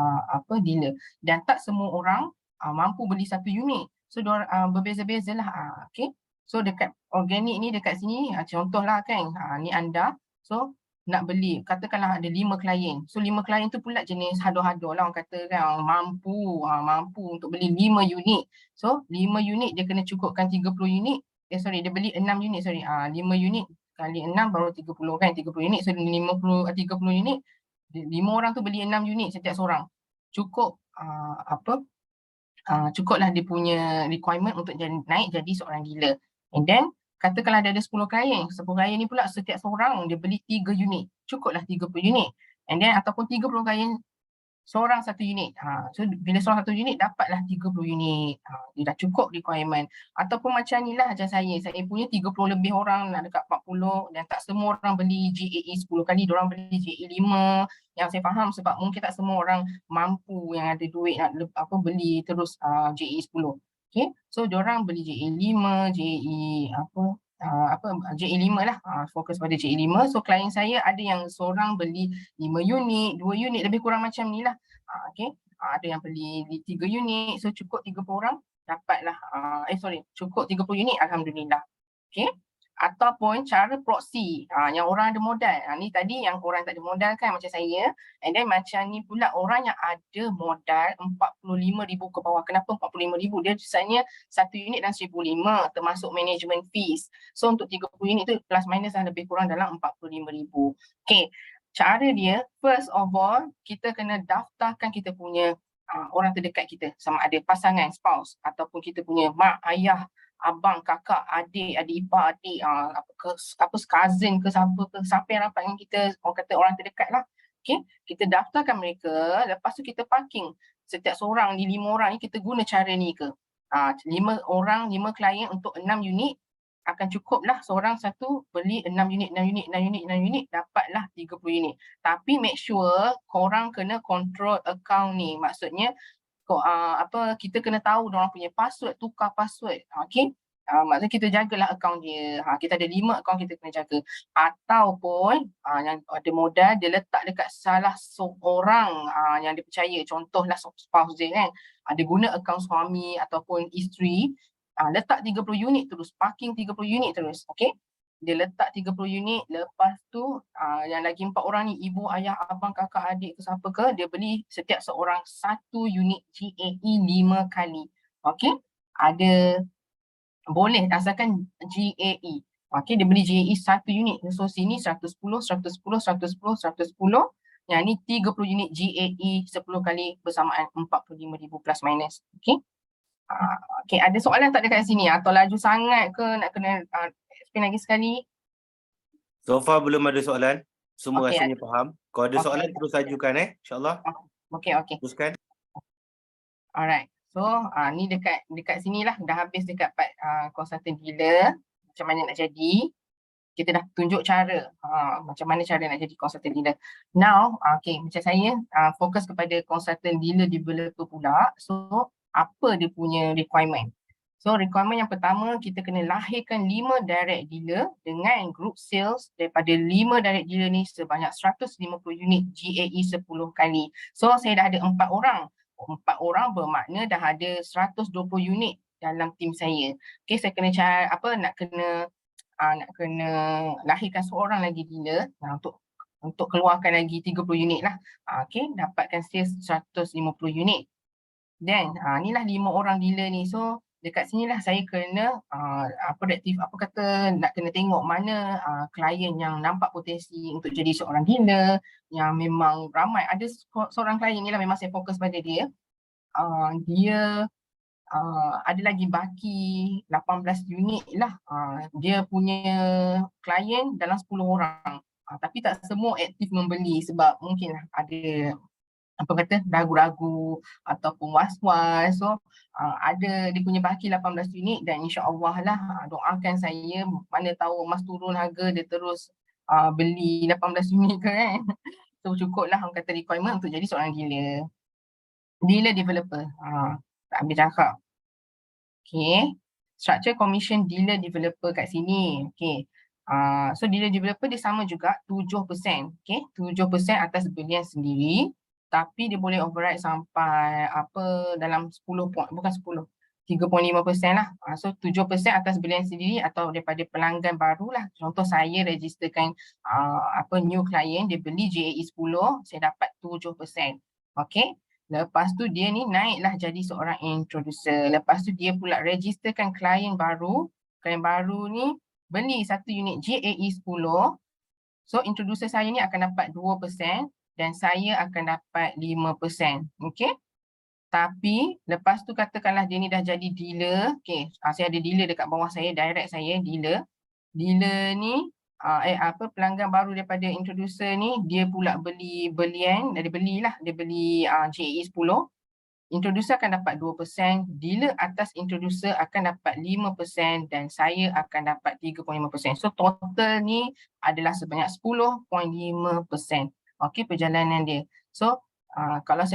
dealer. Dan tak semua orang mampu beli satu unit. So berbeza-beza lah. Okay. So dekat organik ni, dekat sini, contohlah kan, ni anda. So nak beli, katakanlah ada 5 klien. So 5 klien tu pula jenis hado-hado lah, orang kata kan, mampu untuk beli 5 unit. So 5 unit dia kena cukupkan 30 unit. Dia beli 6 unit, 5 unit kali 6 baru 30 kan, 30 unit. So 30 unit, 5 orang tu beli 6 unit setiap seorang. Cukup cukuplah dia punya requirement untuk naik jadi seorang dealer. And then katakanlah ada 10 klien. 10 klien ni pula setiap seorang dia beli 3 unit. Cukuplah 30 unit. And then ataupun 30 klien, seorang satu unit. So bila seorang satu unit, dapatlah 30 unit. Dia dah cukup requirement. Ataupun macam ni lah macam saya. Saya punya 30 lebih orang, nak dekat 40. Dan tak semua orang beli GAE 10 kali. Diorang beli GAE 5. Yang saya faham sebab mungkin tak semua orang mampu yang ada duit nak beli terus GAE 10. Okay, so diorang beli GAE 5, GAE GAE 5 lah, fokus pada GAE 5. So klien saya ada yang seorang beli 5 unit, 2 unit, lebih kurang macam ni lah. Okay, ada yang beli 3 unit, so cukup 30 orang dapatlah, cukup 30 unit, Alhamdulillah. Okay, ataupun cara proxy, yang orang ada modal. Ni tadi yang orang tak ada modal kan, macam saya. And then macam ni pula orang yang ada modal 45,000 ke bawah. Kenapa 45,000? Dia misalnya satu unit dan 1,500 termasuk management fees. So untuk 30 unit tu plus minus lebih kurang dalam 45,000. Okay, cara dia, first of all, kita kena daftarkan kita punya orang terdekat kita, sama ada pasangan, spouse, ataupun kita punya mak, ayah, abang, kakak, adik, adik ipar, adik, cousin ke siapa yang rapat dengan kita, orang kata orang terdekat lah. Okay, kita daftarkan mereka, lepas tu kita parking. Setiap seorang ni 5 orang ni kita guna cara ni ke. 5 orang, 5 klien untuk 6 unit, akan cukuplah seorang satu beli 6 unit, 6 unit, 6 unit, 6 unit, dapatlah 30 unit. Tapi make sure korang kena control account ni. Maksudnya kita kena tahu diorang punya password, tukar password. Okay. Maksudnya kita jagalah akaun dia. Kita ada 5 akaun kita kena jaga. Ataupun yang ada modal dia letak dekat salah seorang yang dia percaya. Contohlah spouse dia kan. Dia guna akaun suami ataupun isteri. Letak 30 unit terus. Parking 30 unit terus. Okay. Dia letak 30 unit, lepas tu yang lagi 4 orang ni, ibu, ayah, abang, kakak, adik ke siapa ke, dia beli setiap seorang 1 unit GAE 5 kali. Okey, ada boleh asalkan GAE. Okey, dia beli GAE 1 unit. So sini 110, 110, 110, 110. Yang ni 30 unit GAE 10 kali bersamaan 45,000 plus minus. Okey. Okey, ada soalan tak dekat sini atau laju sangat ke nak kena explain lagi sekali? So far belum ada soalan. Semua Okey, rasanya faham. Kalau ada soalan terus ajukan InsyaAllah. Okey. Teruskan. Alright. So ni dekat sinilah dah habis dekat part consultant dealer. Macam mana nak jadi. Kita dah tunjuk cara macam mana cara nak jadi consultant dealer. Now, okay, macam saya fokus kepada consultant dealer developer pula. So, apa dia punya requirement? So, requirement yang pertama, kita kena lahirkan 5 direct dealer dengan group sales daripada 5 direct dealer ni sebanyak 150 unit GAE 10 kali. So, saya dah ada 4 orang. 4 orang bermakna dah ada 120 unit dalam tim saya. Okay, saya kena nak kena lahirkan seorang lagi dealer untuk keluarkan lagi 30 unit lah. Okay, dapatkan sales 150 unit. Then inilah 5 orang dealer ni. So dekat sinilah saya kena nak kena tengok mana klien yang nampak potensi untuk jadi seorang dealer, yang memang ramai. Ada seorang klien ni lah memang saya fokus pada dia. Dia ada lagi baki 18 unit lah. Dia punya klien dalam 10 orang. Tapi tak semua aktif membeli sebab mungkin ada ragu-ragu ataupun was-was. So ada dia punya baki 18 unit dan insya-Allah lah doakan saya, mana tahu emas turun harga dia terus beli 18 unit ke kan. So cukuplah orang kata requirement untuk jadi seorang dealer developer. Tak habis cakap. Okay. Structure commission dealer developer kat sini. Okay. So dealer developer dia sama juga 7%. Okay. 7% atas belian sendiri. Tapi dia boleh override sampai dalam 10 point. Bukan 10. 3.5% lah. So 7% atas belian sendiri atau daripada pelanggan baru lah. Contoh saya registerkan new client, dia beli GAE 10, saya dapat 7%. Okay. Lepas tu dia ni naiklah jadi seorang introducer. Lepas tu dia pula registerkan klien baru. Klien baru ni beli 1 unit GAE 10. So introducer saya ni akan dapat 2% dan saya akan dapat 5%. Okay. Tapi lepas tu katakanlah dia ni dah jadi dealer. Okay. Saya ada dealer dekat bawah saya, direct saya dealer. Dealer ni pelanggan baru daripada introducer ni, dia pula beli GAE 10. Introducer akan dapat 2%, dealer atas introducer akan dapat 5% dan saya akan dapat 3.5%. So total ni adalah sebanyak 10.5%. Okey, perjalanan dia. So kalau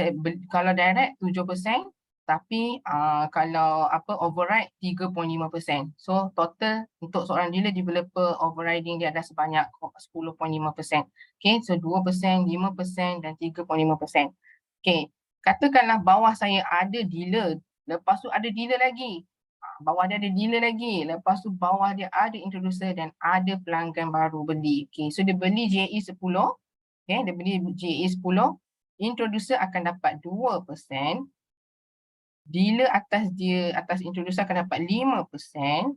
direct 7%, tapi kalau override 3.5%. So total untuk seorang dealer developer overriding dia ada sebanyak 10.5%. Okay, so 2%, 5% dan 3.5%. Okay, katakanlah bawah saya ada dealer, lepas tu ada dealer lagi. Bawah dia ada dealer lagi, lepas tu bawah dia ada introducer dan ada pelanggan baru beli. Okay, so dia beli GAE 10. Okay, dia beli GAE 10. Introducer akan dapat 2%. Dealer atas introducer akan dapat 5%.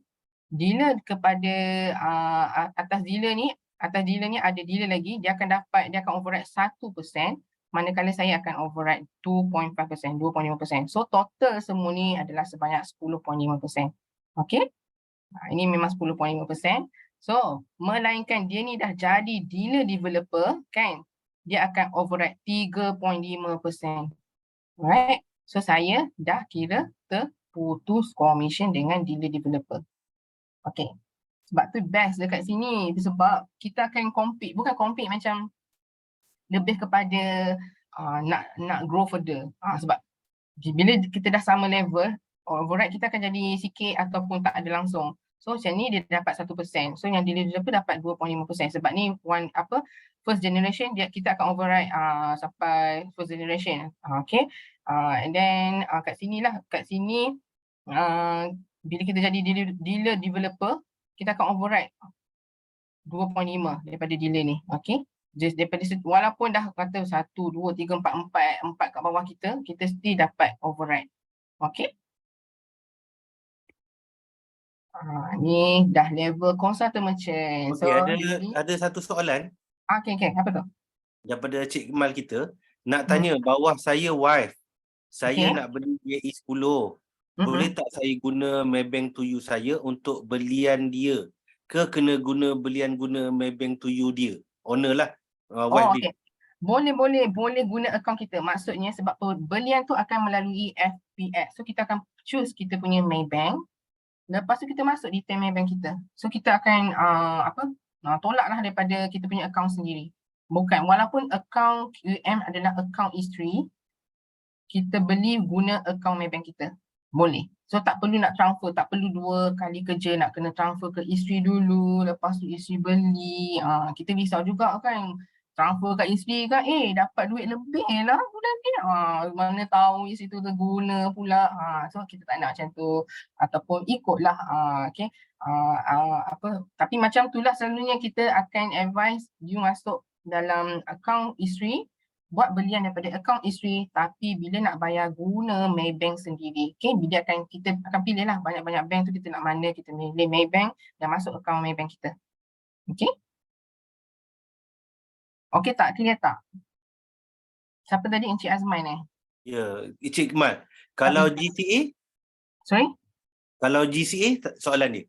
Dealer kepada atas dealer ni ada dealer lagi, dia akan override 1%, manakala saya akan override 2.5%, 2.5%. So total semua ni adalah sebanyak 10.5%. Okey? Ini memang 10.5%. So, melainkan dia ni dah jadi dealer developer kan, dia akan override 3.5%. Alright? So saya dah kira putus commission dengan dealer developer. Okay. Sebab tu best dekat sini. Sebab kita akan compete. Bukan compete macam lebih kepada nak grow further. Sebab bila kita dah sama level, override kita akan jadi sikit ataupun tak ada langsung. So macam ni dia dapat 1%. So yang dealer developer dapat 2.5%. Sebab ni first generation kita akan override sampai first generation. Okay. And then kat sini bila kita jadi dealer developer, kita akan override 2.5 daripada dealer ni. Okay. Just daripada walaupun dah kata 1, 2, 3, 4 kat bawah kita still dapat override. Okay. Ni dah level consultant merchant. So ada satu soalan okay, apa tu? daripada Cik Kemal kita. Nak tanya, bawah saya wife. Saya nak beli DAE 10. Boleh tak saya guna Maybank to you saya untuk belian dia? Ke kena guna Maybank to you dia? Owner lah. Okay. Boleh guna akaun kita. Maksudnya sebab belian tu akan melalui FPX. So kita akan choose kita punya Maybank. Lepas tu kita masuk detail Maybank kita. So kita akan tolaklah daripada kita punya akaun sendiri. Bukan, walaupun akaun QM adalah akaun isteri, kita beli guna akaun Maybank kita. Boleh. So tak perlu nak transfer, tak perlu 2 kali kerja nak kena transfer ke isteri dulu, lepas tu isteri beli. Kita risau juga kan. Transfer kat isteri kan, dapat duit lebih lah bulan ni. Mana tahu isteri tu terguna pula. So kita tak nak macam tu. Ataupun ikutlah. Okay. Tapi macam itulah selalunya kita akan advise you masuk dalam akaun isteri, buat belian daripada akaun isteri, tapi bila nak bayar guna Maybank sendiri. Okay, kita akan pilih lah banyak-banyak bank tu kita nak mana, kita pilih Maybank dan masuk akaun Maybank kita. Okay. Okay tak? Clear tak? Siapa tadi? Encik Azman Ya, Encik Kemal. Kalau GCA? Sorry? Kalau GCA, soalan dia.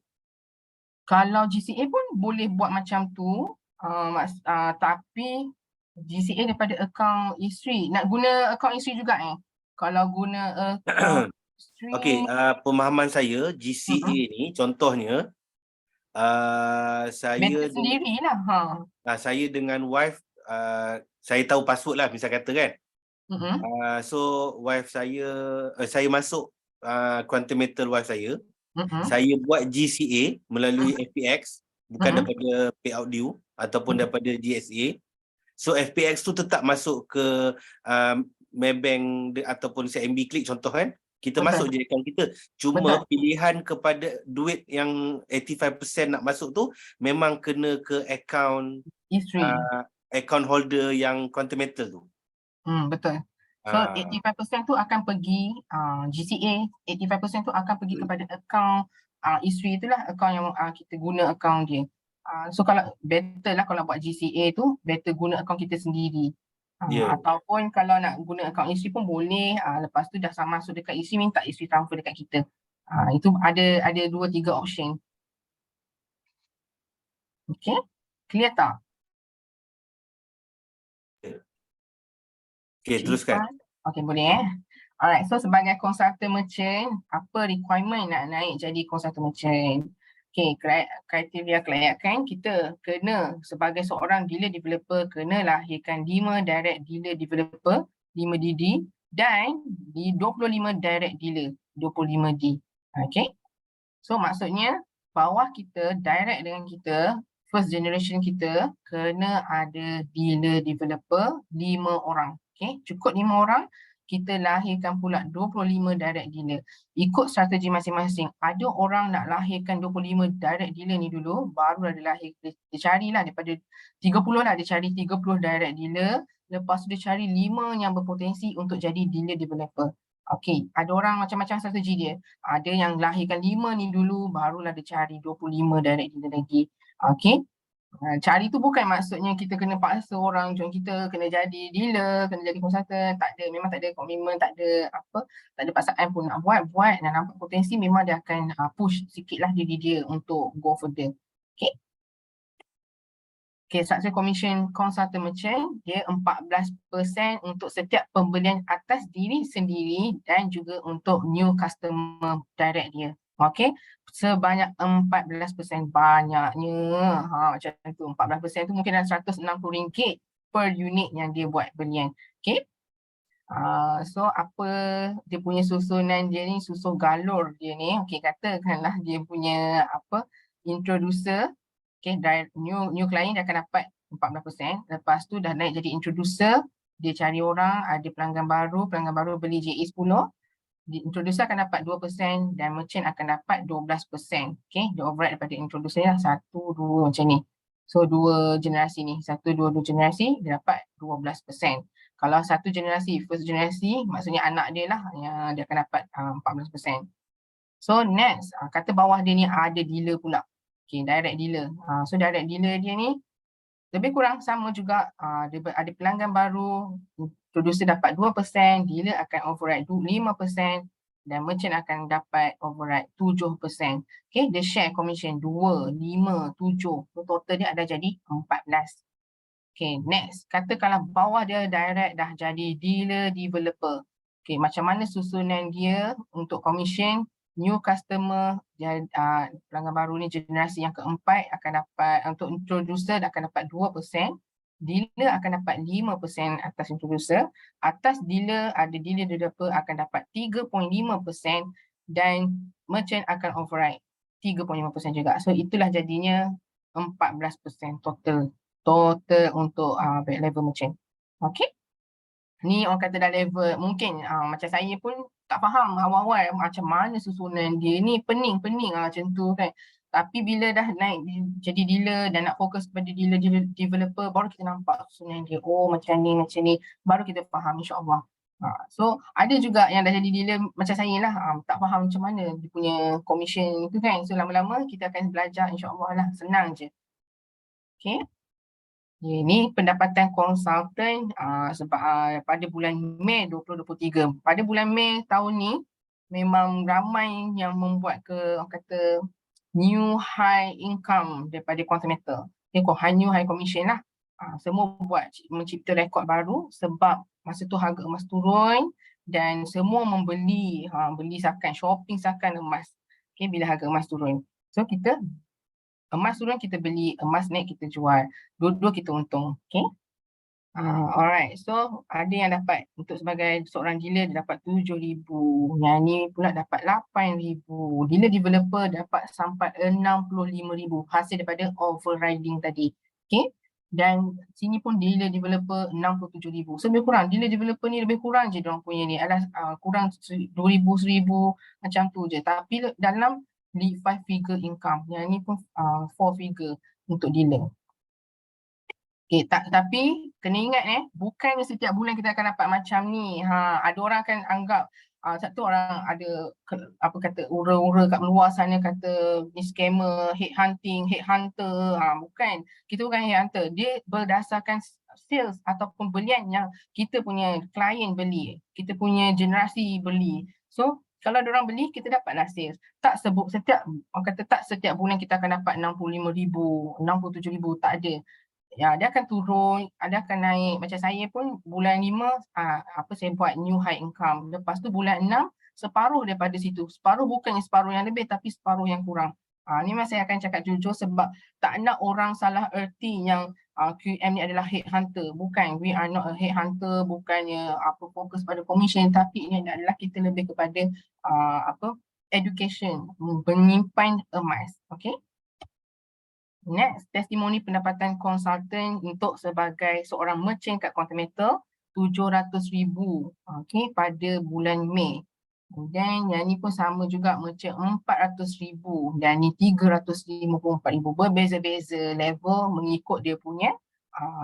Kalau GCA pun boleh buat macam tu, tapi GCA daripada akaun isteri. Nak guna akaun isteri juga Kalau guna akaun isteri. Okey, pemahaman saya GCA ni contohnya saya sendirilah. Saya dengan wife saya tahu password lah misal kata kan. So wife saya masuk quantum metal wife saya. Saya buat GCA melalui FPX, bukan daripada payout due ataupun daripada GSA. So FPX tu tetap masuk ke Maybank ataupun CIMB Click contoh kan. Kita masuk je akaun kita. Cuma pilihan kepada duit yang 85% nak masuk tu memang kena ke akaun account holder yang quantum metal tu. Betul. So 85% tu akan pergi GCA, 85% tu akan pergi kepada akaun isteri, itulah akaun yang kita guna akaun dia. So kalau better lah kalau buat GCA tu, better guna akaun kita sendiri. Ataupun kalau nak guna akaun isteri pun boleh, lepas tu dah sama masuk dekat isteri, minta isteri transfer dekat kita. Itu ada 2-3 option. Okay, clear tak? Okay, teruskan. Okay, boleh Alright, so sebagai consultant merchant, apa requirement nak naik jadi consultant merchant? Okay, kriteria kelayakan kita kena sebagai seorang dealer developer kena lahirkan 5 direct dealer developer, 5 DD dan 25 direct dealer, 25D. Okay, so maksudnya bawah kita direct dengan kita, first generation kita kena ada dealer developer 5 orang. Okay, cukup 5 orang, kita lahirkan pula 25 direct dealer. Ikut strategi masing-masing. Ada orang nak lahirkan 25 direct dealer ni dulu, baru ada lahir. Dia carilah daripada 30 lah, dia cari 30 direct dealer. Lepas tu dia cari 5 yang berpotensi untuk jadi dealer developer. Okay, ada orang macam-macam strategi dia. Ada yang lahirkan 5 ni dulu, barulah dia cari 25 direct dealer lagi. Okay. Cari tu bukan maksudnya kita kena paksa orang join kita, kena jadi dealer, kena jadi consultant. Tak ada, memang tak ada komitmen, tak ada paksaan pun nak buat dan nampak potensi memang dia akan push sikit lah diri dia untuk go further. Okay. Okay, structure commission consultant merchant, dia 14% untuk setiap pembelian atas diri sendiri dan juga untuk new customer direct dia. Okay, sebanyak 14%, banyaknya. Macam tu, 14% tu mungkin ada RM160 per unit yang dia buat belian. Okay, so apa dia punya susunan dia ni, susun galur dia ni. Okay, katakanlah dia punya apa, introducer. Okay, new client dia akan dapat 14%. Lepas tu dah naik jadi introducer, dia cari orang, ada pelanggan baru beli JE 10, introducer akan dapat 2% dan merchant akan dapat 12%. Okay, the override daripada introducer lah 1, 2 macam ni. So dua generasi ni, 1, 2 generasi dia dapat 12%. Kalau satu generasi, first generasi, maksudnya anak dia lah, yang dia akan dapat 14%. So next, kata bawah dia ni ada dealer pula. Okay, direct dealer. So direct dealer dia ni lebih kurang sama juga. Dia ada pelanggan baru, producer dapat 2%, dealer akan override 5% dan merchant akan dapat override 7%. Okay, dia share commission 2, 5, 7. So total dia ada jadi 14. Okay, next. Katakanlah bawah dia direct dah jadi dealer developer. Okay, macam mana susunan dia untuk commission? New customer, pelanggan baru ni generasi yang keempat akan dapat, untuk introducer akan dapat 2%, dealer akan dapat 5% atas introducer, atas dealer ada dealer developer akan dapat 3.5% dan merchant akan override 3.5% juga. So itulah jadinya 14% total untuk back level merchant. Okay. Ni orang kata dah level, mungkin macam saya pun tak faham awal-awal macam mana susunan dia ni, pening macam tu kan. Tapi bila dah naik jadi dealer dan nak fokus pada dealer developer, baru kita nampak susunan dia. Oh macam ni, baru kita faham insyaAllah. So ada juga yang dah jadi dealer macam saya lah, tak faham macam mana dia punya commission tu kan. So lama-lama kita akan belajar insyaAllah lah, senang je. Okay. Ini pendapatan konsultan sebab pada bulan Mei 2023. Pada bulan Mei tahun ni memang ramai yang membuat orang kata new high income daripada quantum metal. New high commission lah. Semua mencipta rekod baru sebab masa tu harga emas turun dan semua membeli beli sakan, shopping sakan emas. Okay, bila harga emas turun. So kita emas turun kita beli, emas naik kita jual. Dua-dua kita untung. Okay. Alright. So ada yang dapat untuk sebagai seorang dealer dia dapat 7,000. Yang ni pula dapat 8,000. Dealer developer dapat sampai 65,000 hasil daripada overriding tadi. Okay. Dan sini pun dealer developer 67,000. So lebih kurang. Dealer developer ni lebih kurang je diorang punya ni. Ada kurang 2,000, 1,000 macam tu je. Tapi dalam 5 figure income. Yang ni pun 4 figure untuk dealer. Okay, tapi kena ingat bukannya setiap bulan kita akan dapat macam ni. Ada orang akan anggap satu orang ada apa kata ura-ura kat luar sana kata ni scammer, headhunter. Bukan. Kita bukan headhunter. Dia berdasarkan sales ataupun belian yang kita punya klien beli. Kita punya generasi beli. So kalau ada orang beli, kita dapatlah sales. Tak sebut orang kata tak setiap bulan kita akan dapat 65,000, 67,000, tak ada. Ya, dia akan turun, dia akan naik. Macam saya pun bulan 5 saya buat new high income. Lepas tu bulan 6 separuh daripada situ. Separuh bukannya separuh yang lebih tapi separuh yang kurang. Ni memang saya akan cakap jujur sebab tak nak orang salah erti yang QM ni adalah headhunter. Bukan, we are not a headhunter, bukannya fokus pada commission, tapi ini adalah kita lebih kepada education, menyimpan emas. Okay. Next, testimoni pendapatan konsultan untuk sebagai seorang merchant kat Quantum Metal 700,000 pada bulan Mei. Dan yang ni pun sama juga, merchant 400,000 dan ni 354,000. Berbeza-beza level mengikut dia punya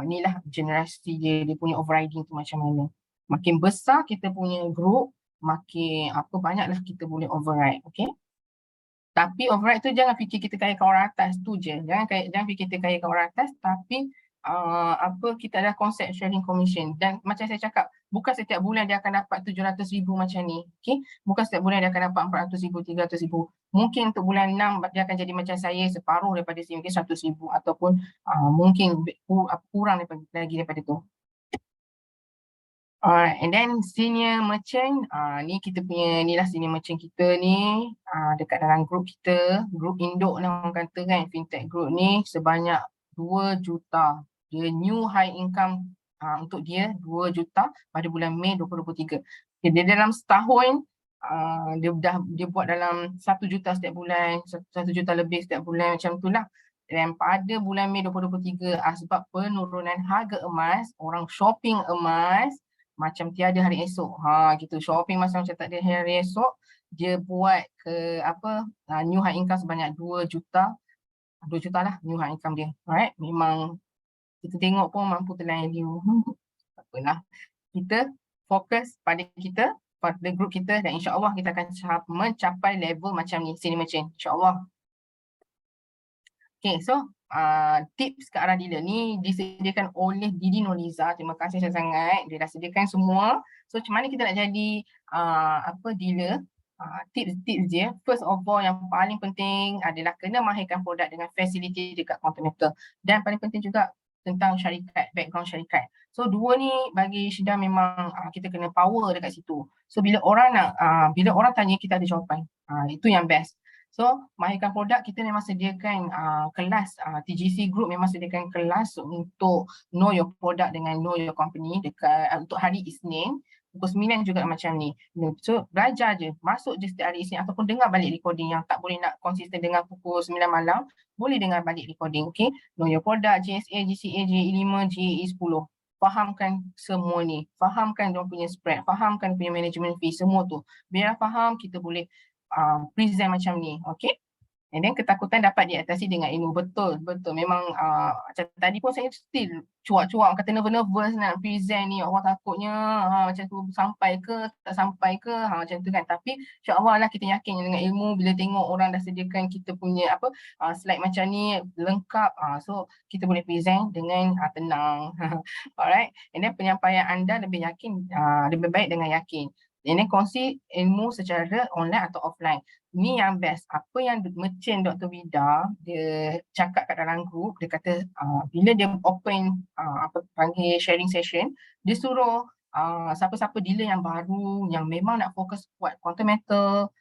inilah generasi dia punya overriding tu macam mana. Makin besar kita punya group, makin banyaklah kita boleh override. Okay. Tapi override tu jangan fikir kita kayakan orang atas tu je. Jangan fikir kita kayakan orang atas, tapi kita ada konsep sharing commission. Dan macam saya cakap, bukan setiap bulan dia akan dapat 700,000 macam ni. Okay? Bukan setiap bulan dia akan dapat 400,000, 300,000. Mungkin untuk bulan 6 dia akan jadi macam saya, separuh daripada sini, mungkin 100,000 ataupun mungkin kurang daripada tu. Alright, and then senior merchant, ni kita punya, ni lah senior merchant kita ni, dekat dalam grup kita, grup induk ni orang kata kan, fintech group ni sebanyak 2 juta. Dia new high income untuk dia 2 juta pada bulan Mei 2023. Okay, dia dalam setahun, dia buat dalam 1 juta setiap bulan, 1 juta lebih setiap bulan macam tu lah. Dan pada bulan Mei 2023, sebab penurunan harga emas, orang shopping emas, macam tiada hari esok. Gitu. Shopping macam tak ada hari esok. Dia buat ke new high income sebanyak 2 juta. 2 juta lah new high income dia. Alright. Memang kita tengok pun mampu telan value. Tak apalah. Kita fokus pada kita, pada grup kita, dan insya-Allah kita akan mencapai level macam ni, senior merchant. InsyaAllah. Okay, so tips ke arah dealer ni disediakan oleh Didi Noliza. Terima kasih sangat. Dia dah sediakan semua. So macam mana kita nak jadi dealer? Tips dia, first of all yang paling penting adalah kena mahirkan produk dengan facility dekat counter. Dan paling penting juga tentang syarikat, background syarikat. So dua ni bagi Syida memang kita kena power dekat situ. So bila orang tanya, kita ada jawapan. Itu yang best. So mahirkan produk, kita memang sediakan kelas, TGC Group memang sediakan kelas untuk know your product dengan know your company dekat untuk hari Isnin pukul 9 juga macam ni. So belajar je, masuk je setiap hari Isnin ataupun dengar balik recording. Yang tak boleh nak konsisten dengar pukul 9 malam, boleh dengar balik recording. Okay, know your product, JSA, GCA, JE5, JE10. Fahamkan semua ni, fahamkan dia punya spread, fahamkan punya management fee, semua tu. Biar faham, kita boleh present macam ni. Okay, and then ketakutan dapat diatasi dengan ilmu. Betul memang macam tadi pun saya still cuak-cuak, kata nervous nak present ni, Allah takutnya macam tu sampai ke tak sampai ke, macam tu kan. Tapi insya-Allah lah, kita yakin dengan ilmu, bila tengok orang dah sediakan kita punya slide macam ni lengkap, so kita boleh present dengan tenang. Alright, and then penyampaian anda lebih baik dengan yakin. Ini kongsi ilmu secara online atau offline. Ni yang best. Apa yang merchant Dr. Vida dia cakap kat dalam group, dia kata bila dia open panggil sharing session, dia suruh siapa-siapa dealer yang baru, yang memang nak fokus buat quantum metal,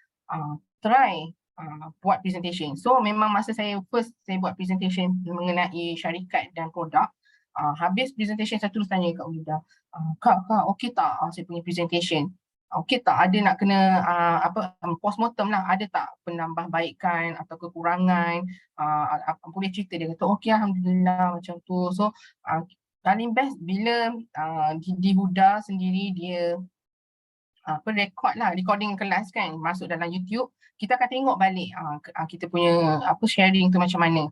try buat presentation. So memang masa saya buat presentation mengenai syarikat dan produk, habis presentation saya terus tanya kat Vida, Kak, okey tak saya punya presentation? Okey tak, ada nak kena postmortem lah, ada tak penambahbaikan atau kekurangan, boleh cerita. Dia kata okey, Alhamdulillah macam tu. So paling best bila di Huda sendiri dia recording kelas kan, masuk dalam YouTube, kita akan tengok balik kita punya sharing tu macam mana.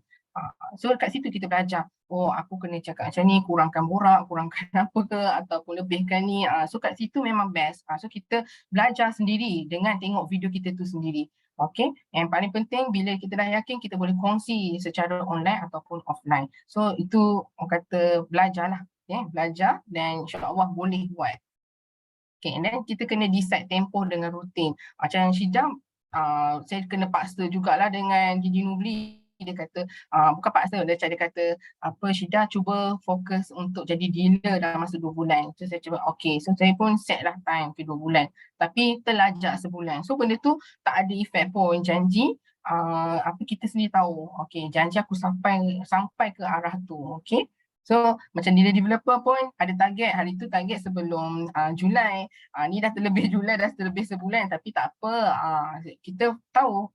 So kat situ kita belajar, aku kena cakap macam ni, kurangkan borak, kurangkan apa ke, ataupun lebihkan ni. So kat situ memang best. So kita belajar sendiri dengan tengok video kita tu sendiri. Okay, yang paling penting bila kita dah yakin, kita boleh kongsi secara online ataupun offline. So itu orang kata belajar lah, belajar dan insyaAllah boleh buat. Okay, and then kita kena decide tempoh dengan rutin. Macam Syida, saya kena paksa jugalah dengan Didi Nubli. Dia kata, bukan paksa, dia kata, Syida cuba fokus untuk jadi dealer dalam masa 2 bulan. So saya cuba, okay. So saya pun set lah time ke 2 bulan. Tapi terlajak sebulan. So benda tu tak ada efek pun. Janji, kita sendiri tahu, okay, janji aku sampai ke arah tu. Okay. So macam dealer developer pun ada target, hari tu target sebelum Julai. Ni dah terlebih Julai, dah terlebih sebulan, tapi tak apa. Kita tahu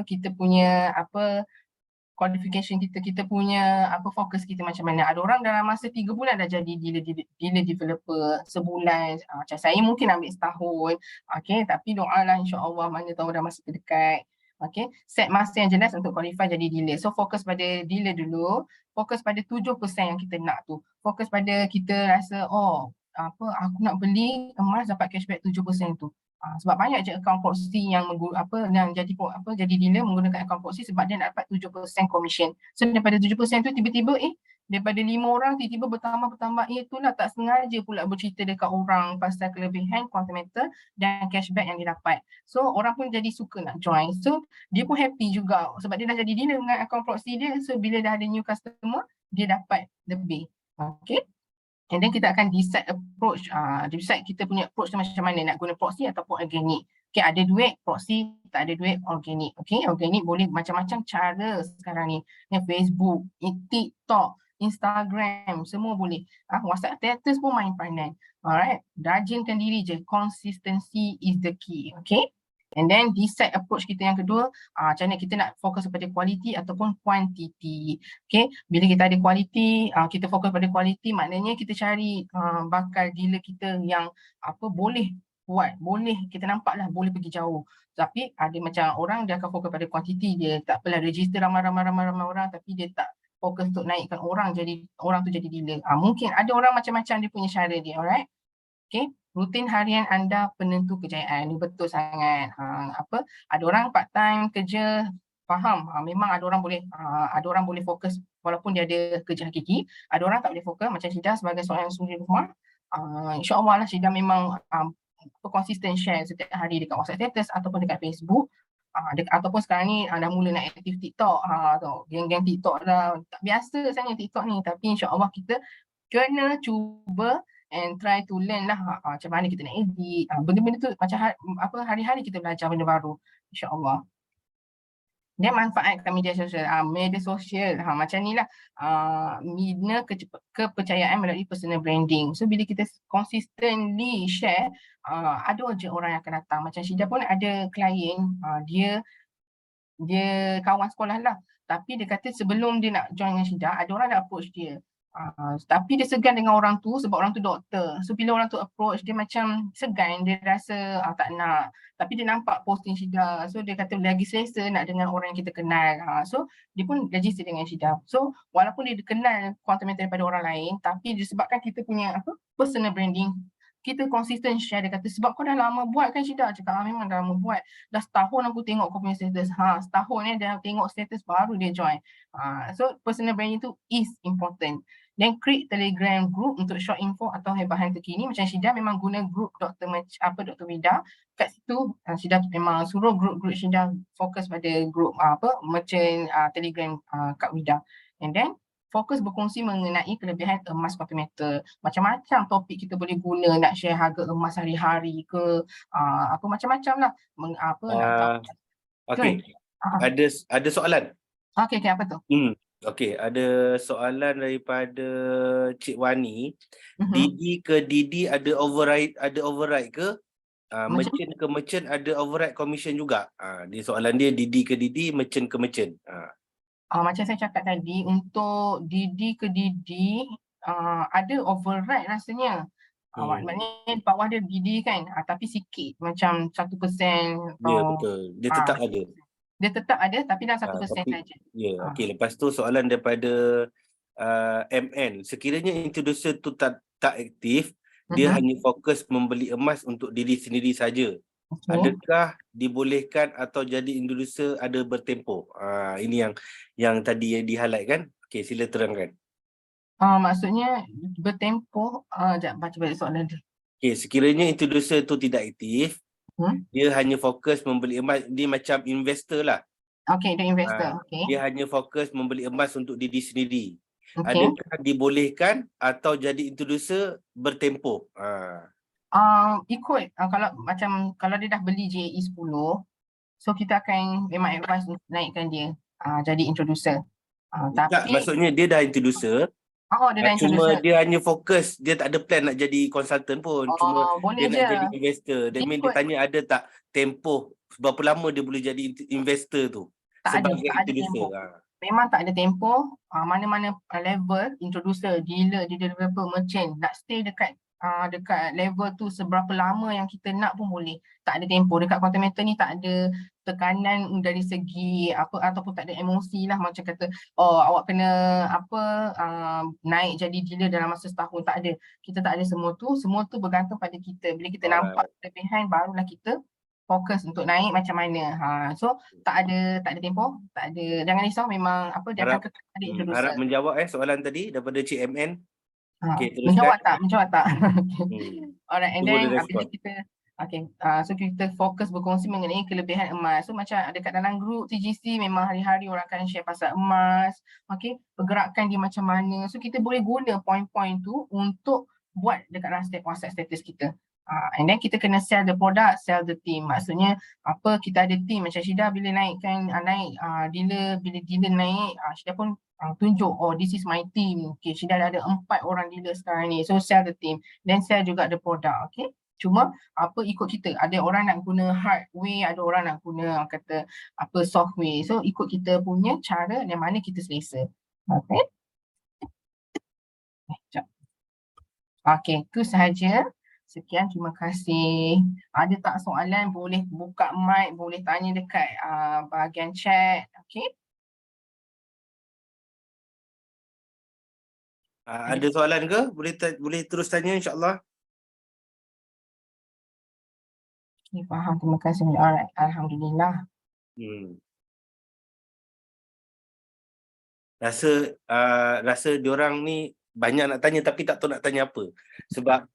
kita punya qualification kita punya fokus kita macam mana. Ada orang dalam masa 3 bulan dah jadi dealer developer, sebulan. Macam saya mungkin ambil setahun. Okay, tapi doalah insya-Allah, mana tahu dah masa terdekat. Okay, set masa yang jelas untuk qualify jadi dealer. So fokus pada dealer dulu, fokus pada 7% yang kita nak tu. Fokus pada kita rasa, aku nak beli emas dapat cashback 7% tu. Sebab banyak je account proxy yang yang jadi dealer menggunakan account proxy sebab dia dapat 7% commission. So daripada 7% tu tiba-tiba daripada 5 orang tiba-tiba bertambah, itulah tak sengaja pula bercerita dekat orang pasal kelebihan Quantimeter dan cashback yang dia dapat. So orang pun jadi suka nak join. So dia pun happy juga sebab dia dah jadi dealer dengan account proxy dia. So bila dah ada new customer, dia dapat lebih. Okay. And then kita akan decide approach, decide kita punya approach tu macam mana, nak guna proxy ataupun organic. Okay, ada duit proxy, tak ada duit organic. Okay, organic boleh macam-macam cara sekarang ni. Facebook, TikTok, Instagram, semua boleh. WhatsApp status pun main peranan. Alright, rajinkan diri je. Consistency is the key. Okay. And then decide approach kita yang kedua, macam mana kita nak fokus pada quality ataupun quantity. Okay, bila kita ada quality, kita fokus pada quality, maknanya kita cari bakal dealer kita yang boleh buat, kita nampak lah boleh pergi jauh. Tapi ada macam orang dia akan fokus pada quantity, dia tak apalah register ramai-ramai orang, tapi dia tak fokus untuk naikkan orang tu jadi dealer. Mungkin ada orang macam-macam dia punya cara dia, alright. Okay, rutin harian anda penentu kejayaan. Ini betul sangat. Ada orang part time kerja, faham. Memang ada orang boleh fokus walaupun dia ada kerja hakiki. Ada orang tak boleh fokus. Macam Syida sebagai seorang yang suri rumah, insya-Allah lah Syida memang konsisten share setiap hari dekat WhatsApp status ataupun dekat Facebook. Ataupun sekarang ni dah mula nak aktif TikTok. Geng-geng TikTok dah tak biasa sebenarnya TikTok ni. Tapi insya-Allah kita kena cuba and try to learn lah macam mana kita nak edit. Benda-benda tu macam hari-hari kita belajar benda baru, insya-Allah. Dia manfaatkan media sosial. Media sosial macam ni lah, bina kepercayaan melalui personal branding. So bila kita consistently share, ada je orang yang akan datang. Macam Syida pun ada klien, dia kawan sekolah lah. Tapi dia kata sebelum dia nak join dengan Syida, ada orang dah approach dia. Tapi dia segan dengan orang tu sebab orang tu doktor. So bila orang tu approach, dia macam segan, dia rasa tak nak. Tapi dia nampak posting Syida. So dia kata lagi selesa nak dengan orang yang kita kenal. So dia pun register dengan Syida. So walaupun dia kenal Quantimeter daripada orang lain, tapi disebabkan kita punya personal branding, kita konsisten share. Dia kata sebab kau dah lama buat kan Syida. Cakap memang dah lama buat. Dah setahun aku tengok kau punya status. Setahun ni dah tengok status baru dia join. So personal branding tu is important. Then create Telegram group untuk short info atau bahan terkini. Macam Syida memang guna group Dr. Wida. Kat situ Syida memang suruh group Syida fokus pada group merchant Telegram Kak Wida. And then fokus berkongsi mengenai kelebihan emas Quantimeter. Macam-macam topik kita boleh guna, nak share harga emas hari-hari ke, macam-macam lah. Okay, ada soalan. Okay, apa tu? Okey, ada soalan daripada Cik Wani. Didi ke Didi ada override ke? Merchant ke merchant ada override commission juga. Dia soalan dia Didi ke Didi, merchant ke merchant. Macam saya cakap tadi, untuk Didi ke Didi ada override rasanya. Maknanya bawah dia Didi kan, tapi sikit, macam 1%. Ya, betul. Dia tetap ada. Dia tetap ada tapi dah 1% saja. Ya, okey. Lepas tu soalan daripada MN. Sekiranya introducer tu tak aktif, dia hanya fokus membeli emas untuk diri sendiri saja. Adakah dibolehkan atau jadi introducer ada bertempoh? Ini yang tadi yang di-highlight kan? Okey, sila terangkan. Maksudnya bertempoh, sekejap baca balik soalan dia. Okey, sekiranya introducer tu tidak aktif, dia hanya fokus membeli emas, dia macam investor lah. Okey, dia investor. Dia hanya fokus membeli emas untuk diri sendiri. Adakah dibolehkan atau jadi introducer bertempoh? Ikut kalau dia dah beli JAE 10, so kita akan memang advise untuk naikkan dia jadi introducer. Tak, maksudnya dia dah introducer. Dia dah cuma introducer. dia hanya fokus, dia tak ada plan nak jadi consultant pun. Cuma dia nak jadi investor. Dia tanya ada tak tempoh berapa lama dia boleh jadi investor tu? Tak ada introducer. Memang tak ada tempoh. Mana-mana level introducer, dealer, developer, merchant nak stay dekat dekat level tu seberapa lama yang kita nak pun boleh. Tak ada tempoh. Dekat quantum meter ni tak ada tekanan dari segi apa ataupun tak ada emosi lah, macam kata oh awak kena apa naik jadi dealer dalam masa setahun. Tak ada. Kita tak ada semua tu bergantung pada kita. Bila kita nampak Alright. kelebihan barulah kita fokus untuk naik macam mana. So tak ada tempoh, tak ada, jangan risau, memang apa dia akan Harap kekal pada harap introducer. menjawab soalan tadi daripada Cik MN. Okey, teruskan. Menjawab tak? Menjawab tak? Okay. Hmm. Alright, and Tunggu then dia bila respon. kita so kita fokus berkongsi mengenai kelebihan emas. So macam dekat dalam grup TGC memang hari-hari orang akan share pasal emas, okay, pergerakan dia macam mana. So kita boleh guna poin-poin tu untuk buat dekat dalam WhatsApp status kita. And then kita kena sell the product, sell the team. Maksudnya apa, kita ada team macam Syida bila naikkan dealer, bila dealer naik, Syida pun tunjuk, oh this is my team. Okay, Syida ada 4 orang dealer sekarang ni. So sell the team, then sell juga the product. Okay. Cuma apa, ikut kita. Ada orang nak guna hard way, ada orang nak guna kata apa soft way. So ikut kita punya cara yang mana kita selesa. Okay. Okay, itu sahaja. Sekian, terima kasih. Ada tak soalan, boleh buka mic, boleh tanya dekat bahagian chat. Okay. Ada soalan ke? Boleh terus tanya, insyaAllah. Okay, faham. Terima kasih. Alright, Alhamdulillah. Rasa diorang ni banyak nak tanya tapi tak tahu nak tanya apa. Sebab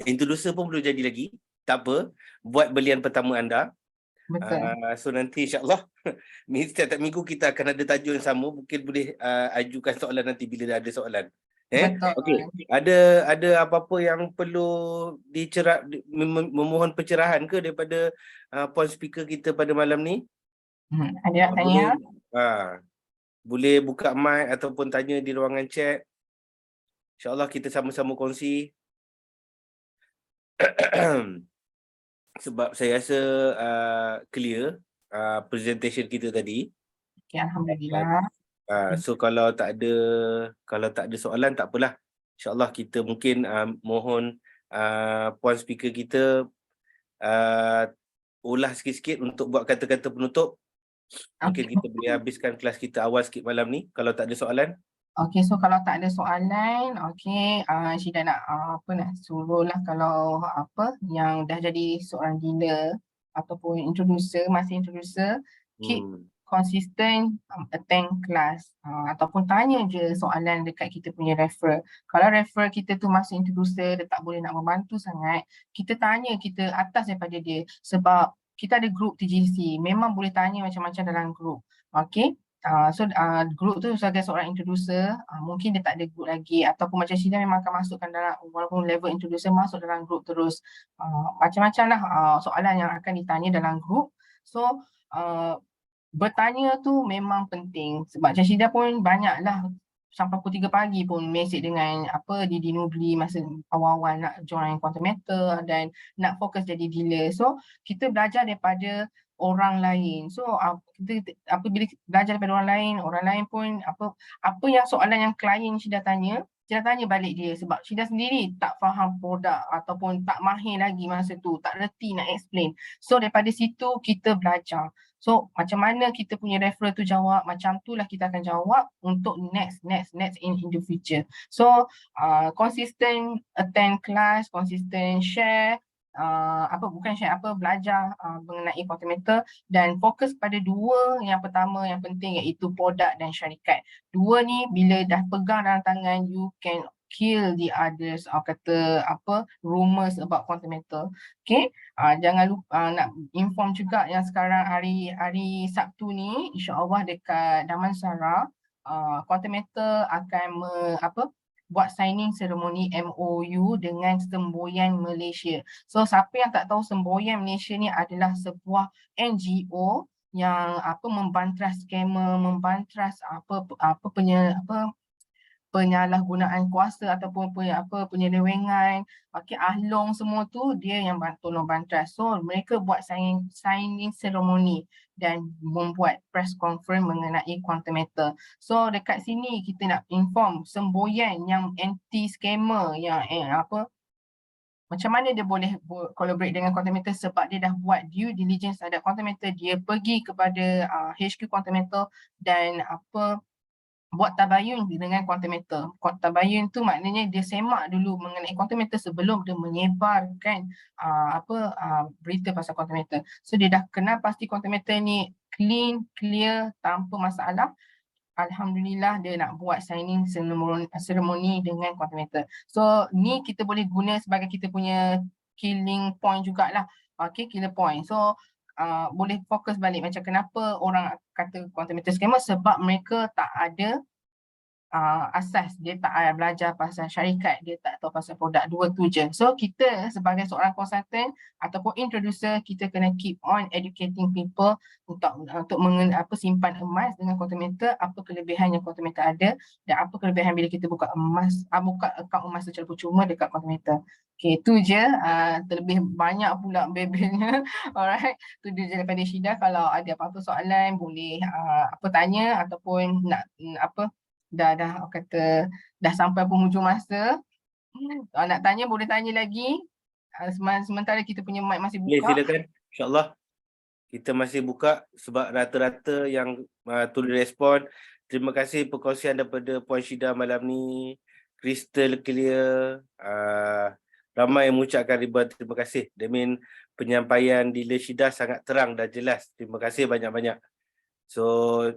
introducer pun belum jadi lagi. Tak apa, buat belian pertama anda. Betul. So nanti insyaAllah setiap minggu kita akan ada tajuk yang sama. Mungkin boleh ajukan soalan nanti bila ada soalan. Betul. Okey. Ada apa-apa yang perlu memohon pencerahan ke daripada point speaker kita pada malam ni? Ada nak tanya? Boleh buka mic ataupun tanya di ruangan chat. InsyaAllah kita sama-sama kongsi. Sebab saya rasa clear presentation kita tadi. Okay, Alhamdulillah. So kalau tak ada soalan, tak apalah. InsyaAllah kita mungkin mohon point speaker kita ulah sikit-sikit untuk buat kata-kata penutup. Mungkin kita boleh habiskan kelas kita awal sikit malam ni kalau tak ada soalan. Okay, so kalau tak ada soalan, okay, Syida nak suruh lah, kalau apa yang dah jadi seorang dealer ataupun masih introducer, keep consistent, attend class, ataupun tanya je soalan dekat kita punya referral. Kalau referral kita tu masih introducer, dia tak boleh nak membantu sangat, kita tanya, kita atas daripada dia, sebab kita ada group TGC, memang boleh tanya macam-macam dalam group. Okay. Group tu sebagai seorang introducer, mungkin dia tak ada group lagi, ataupun macam Syida memang akan masukkan dalam, walaupun level introducer, masuk dalam group terus. Macam-macam lah soalan yang akan ditanya dalam group. So bertanya tu memang penting, sebab macam Syida pun banyak lah sampai pukul 3 pagi pun mesej dengan Didi Nubli masa awal-awal nak join quantum meter dan nak fokus jadi dealer. So kita belajar daripada orang lain. So kita bila belajar daripada orang lain pun apa yang soalan yang klien Syida tanya balik dia, sebab Syida sendiri tak faham produk ataupun tak mahir lagi masa tu, tak reti nak explain. So daripada situ kita belajar. So macam mana kita punya referral tu jawab, macam tu lah kita akan jawab untuk next in the future. So consistent attend class, consistent share, belajar mengenai quantum meter, dan fokus pada dua yang pertama yang penting, iaitu produk dan syarikat. Dua ni bila dah pegang dalam tangan, you can kill the others, rumors about quantum meter. Okay, jangan lupa nak inform juga yang sekarang hari Sabtu ni, insya-Allah dekat Damansara, quantum meter akan buat signing seremoni MOU dengan Semboyan Malaysia. So siapa yang tak tahu, Semboyan Malaysia ni adalah sebuah NGO yang membantras scammer, membantras penyalahgunaan kuasa ataupun penyelewengan, ahlong semua tu dia yang tolong bantras. So mereka buat signing seremoni dan membuat press conference mengenai quantum meter. So dekat sini kita nak inform Semboyan yang anti scammer, yang Macam mana dia boleh collaborate dengan content mentor sebab dia dah buat due diligence terhadap content mentor, dia pergi kepada HQ content mentor dan buat tabayun dengan content mentor. Tabayun tu maknanya dia semak dulu mengenai content mentor sebelum dia menyebarkan berita pasal content mentor. So dia dah kenal pasti content mentor ni clean, clear, tanpa masalah. Alhamdulillah dia nak buat signing seremoni dengan content mentor. So ni kita boleh guna sebagai kita punya killing point jugalah. Okay, killer point. So boleh fokus balik macam kenapa orang kata content mentor scammer, sebab mereka tak ada asas, dia tak belajar pasal syarikat, dia tak tahu pasal produk, dua tu je. So kita sebagai seorang consultant ataupun introducer, kita kena keep on educating people untuk simpan emas dengan content mentor, apa kelebihan yang content mentor ada dan apa kelebihan bila kita buka akaun emas secara percuma dekat content mentor. Okay, tu je. Terlebih banyak pula bebelnya. Alright, tu je daripada Syida. Kalau ada apa-apa soalan boleh tanya ataupun nak dah kata dah sampai penghujung masa. Kalau nak tanya boleh tanya lagi. Sementara kita punya mic masih Boleh, buka. silakan. InsyaAllah kita masih buka sebab rata-rata yang tulis respon. Terima kasih perkongsian daripada Puan Syida malam ni. Crystal clear. Ramai yang mengucapkan ribuan terima kasih. Demin penyampaian Dealer Syida sangat terang dan jelas. Terima kasih banyak-banyak. So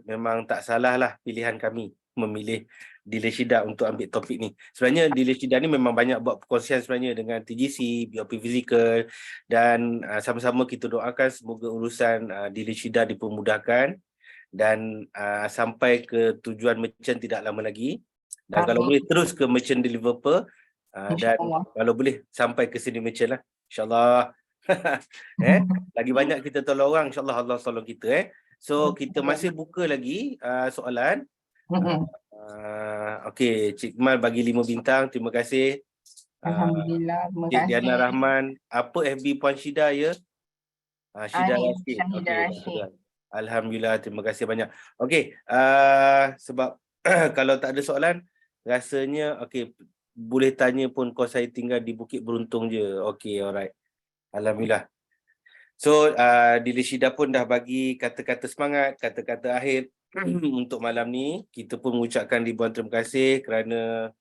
memang tak salah lah pilihan kami memilih Dealer Syida untuk ambil topik ni. Sebenarnya Dealer Syida ni memang banyak buat perkongsian sebenarnya dengan TGC, BOP Physical, dan sama-sama kita doakan semoga urusan Dealer Syida dipermudahkan dan sampai ke tujuan merchant tidak lama lagi. Dan kalau boleh terus ke merchant deliver dan kalau boleh sampai ke sini merchant lah. InsyaAllah. Lagi banyak kita tolong orang, insyaAllah Allah tolong kita. So kita masih buka lagi soalan. Okey, Cik Mal bagi 5 bintang. Terima kasih. Alhamdulillah, terima Cik kasih. Diana Rahman, apa FB Puan Syida ya? Syida Rashid. Okey, alhamdulillah, terima kasih banyak. Okey, sebab kalau tak ada soalan, rasanya okey, boleh tanya pun kalau saya tinggal di Bukit Beruntung je. Okey, alright. Alhamdulillah. So, Dealer Syida pun dah bagi kata-kata semangat, kata-kata akhir untuk malam ni. Kita pun mengucapkan ribuan terima kasih kerana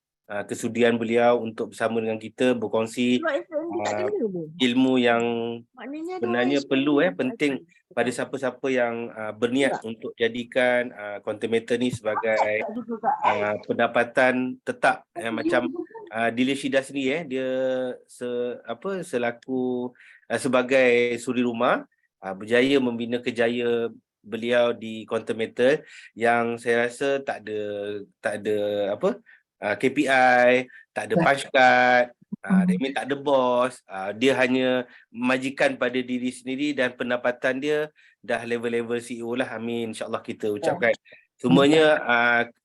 kesudian beliau untuk bersama dengan kita berkongsi ilmu yang sebenarnya perlu penting pada siapa-siapa yang berniat untuk jadikan content mentor ni sebagai pendapatan tetap. Macam Dealer Syida sendiri dia selaku sebagai suri rumah berjaya membina kerjaya beliau di content mentor yang saya rasa tak ada KPI, tak ada punch card, tak ada bos, dia hanya majikan pada diri sendiri dan pendapatan dia dah level-level CEO lah. Amin, insyaAllah kita ucapkan. Semuanya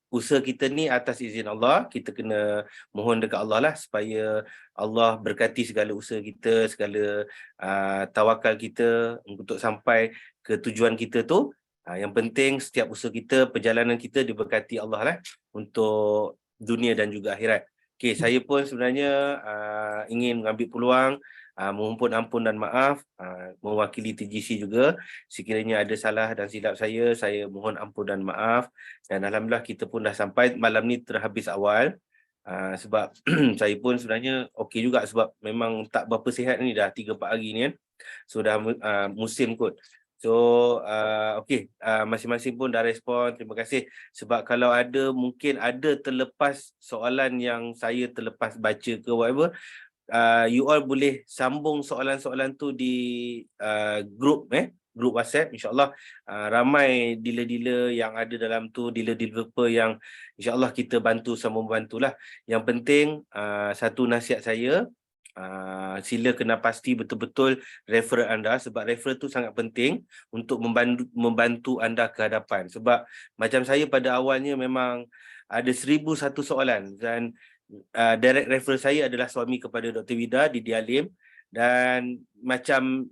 usaha kita ni atas izin Allah, kita kena mohon dekat Allah lah supaya Allah berkati segala usaha kita, segala tawakal kita untuk sampai ke tujuan kita tu. Yang penting setiap usaha kita, perjalanan kita diberkati Allah lah untuk dunia dan juga akhirat. Okey, saya pun sebenarnya ingin mengambil peluang mohon ampun dan maaf mewakili TGC juga. Sekiranya ada salah dan silap saya mohon ampun dan maaf. Dan alhamdulillah kita pun dah sampai malam ni terhabis awal. Sebab saya pun sebenarnya okey juga sebab memang tak berapa sihat ni dah 3-4 hari ni kan. So dah musim kot. So okey, masing-masing pun dah respon. Terima kasih. Sebab kalau ada mungkin ada terlepas soalan yang saya terlepas baca ke whatever, you all boleh sambung soalan-soalan tu di grup WhatsApp. InsyaAllah ramai dealer-dealer yang ada dalam tu, dealer-developer yang insyaAllah kita bantu sama membantulah. Yang penting satu nasihat saya, sila kena pasti betul-betul referral anda sebab referral tu sangat penting untuk membantu anda ke hadapan. Sebab macam saya pada awalnya memang ada 1001 soalan dan direct referral saya adalah suami kepada Dr. Vida di Dialim. Dan macam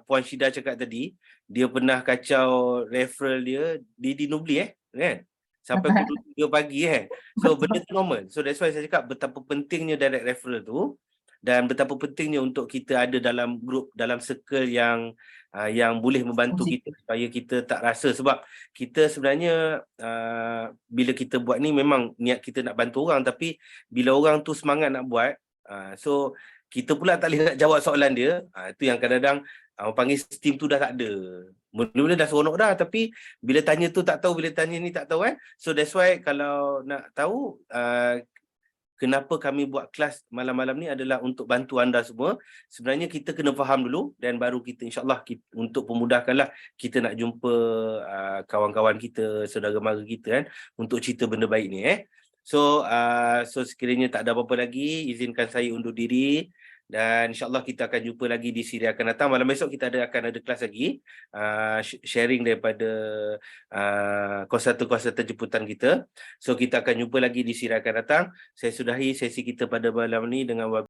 Puan Syida cakap tadi, dia pernah kacau referral dia di Nubli kan? Sampai pukul 3 pagi So benda tu normal. So that's why saya cakap betapa pentingnya direct referral tu. dan betapa pentingnya untuk kita ada dalam grup, dalam circle yang boleh membantu kita supaya kita tak rasa, sebab kita sebenarnya bila kita buat ni memang niat kita nak bantu orang, tapi bila orang tu semangat nak buat, so kita pula tak boleh nak jawab soalan dia. Itu yang kadang-kadang orang panggil steam tu dah tak ada. Mula-mula dah seronok dah, tapi bila tanya tu tak tahu, bila tanya ni tak tahu kan. So that's why kalau nak tahu kenapa kami buat kelas malam-malam ni adalah untuk bantu anda semua. Sebenarnya kita kena faham dulu dan baru kita insyaAllah untuk pemudahkanlah kita nak jumpa kawan-kawan kita, saudara mara kita kan, untuk cerita benda baik ni. So sekiranya tak ada apa-apa lagi, izinkan saya undur diri. Dan insyaAllah kita akan jumpa lagi di siri akan datang. Malam besok kita akan ada kelas lagi, sharing daripada konsultan jemputan kita. So kita akan jumpa lagi di siri akan datang. Saya sudahi sesi kita pada malam ni dengan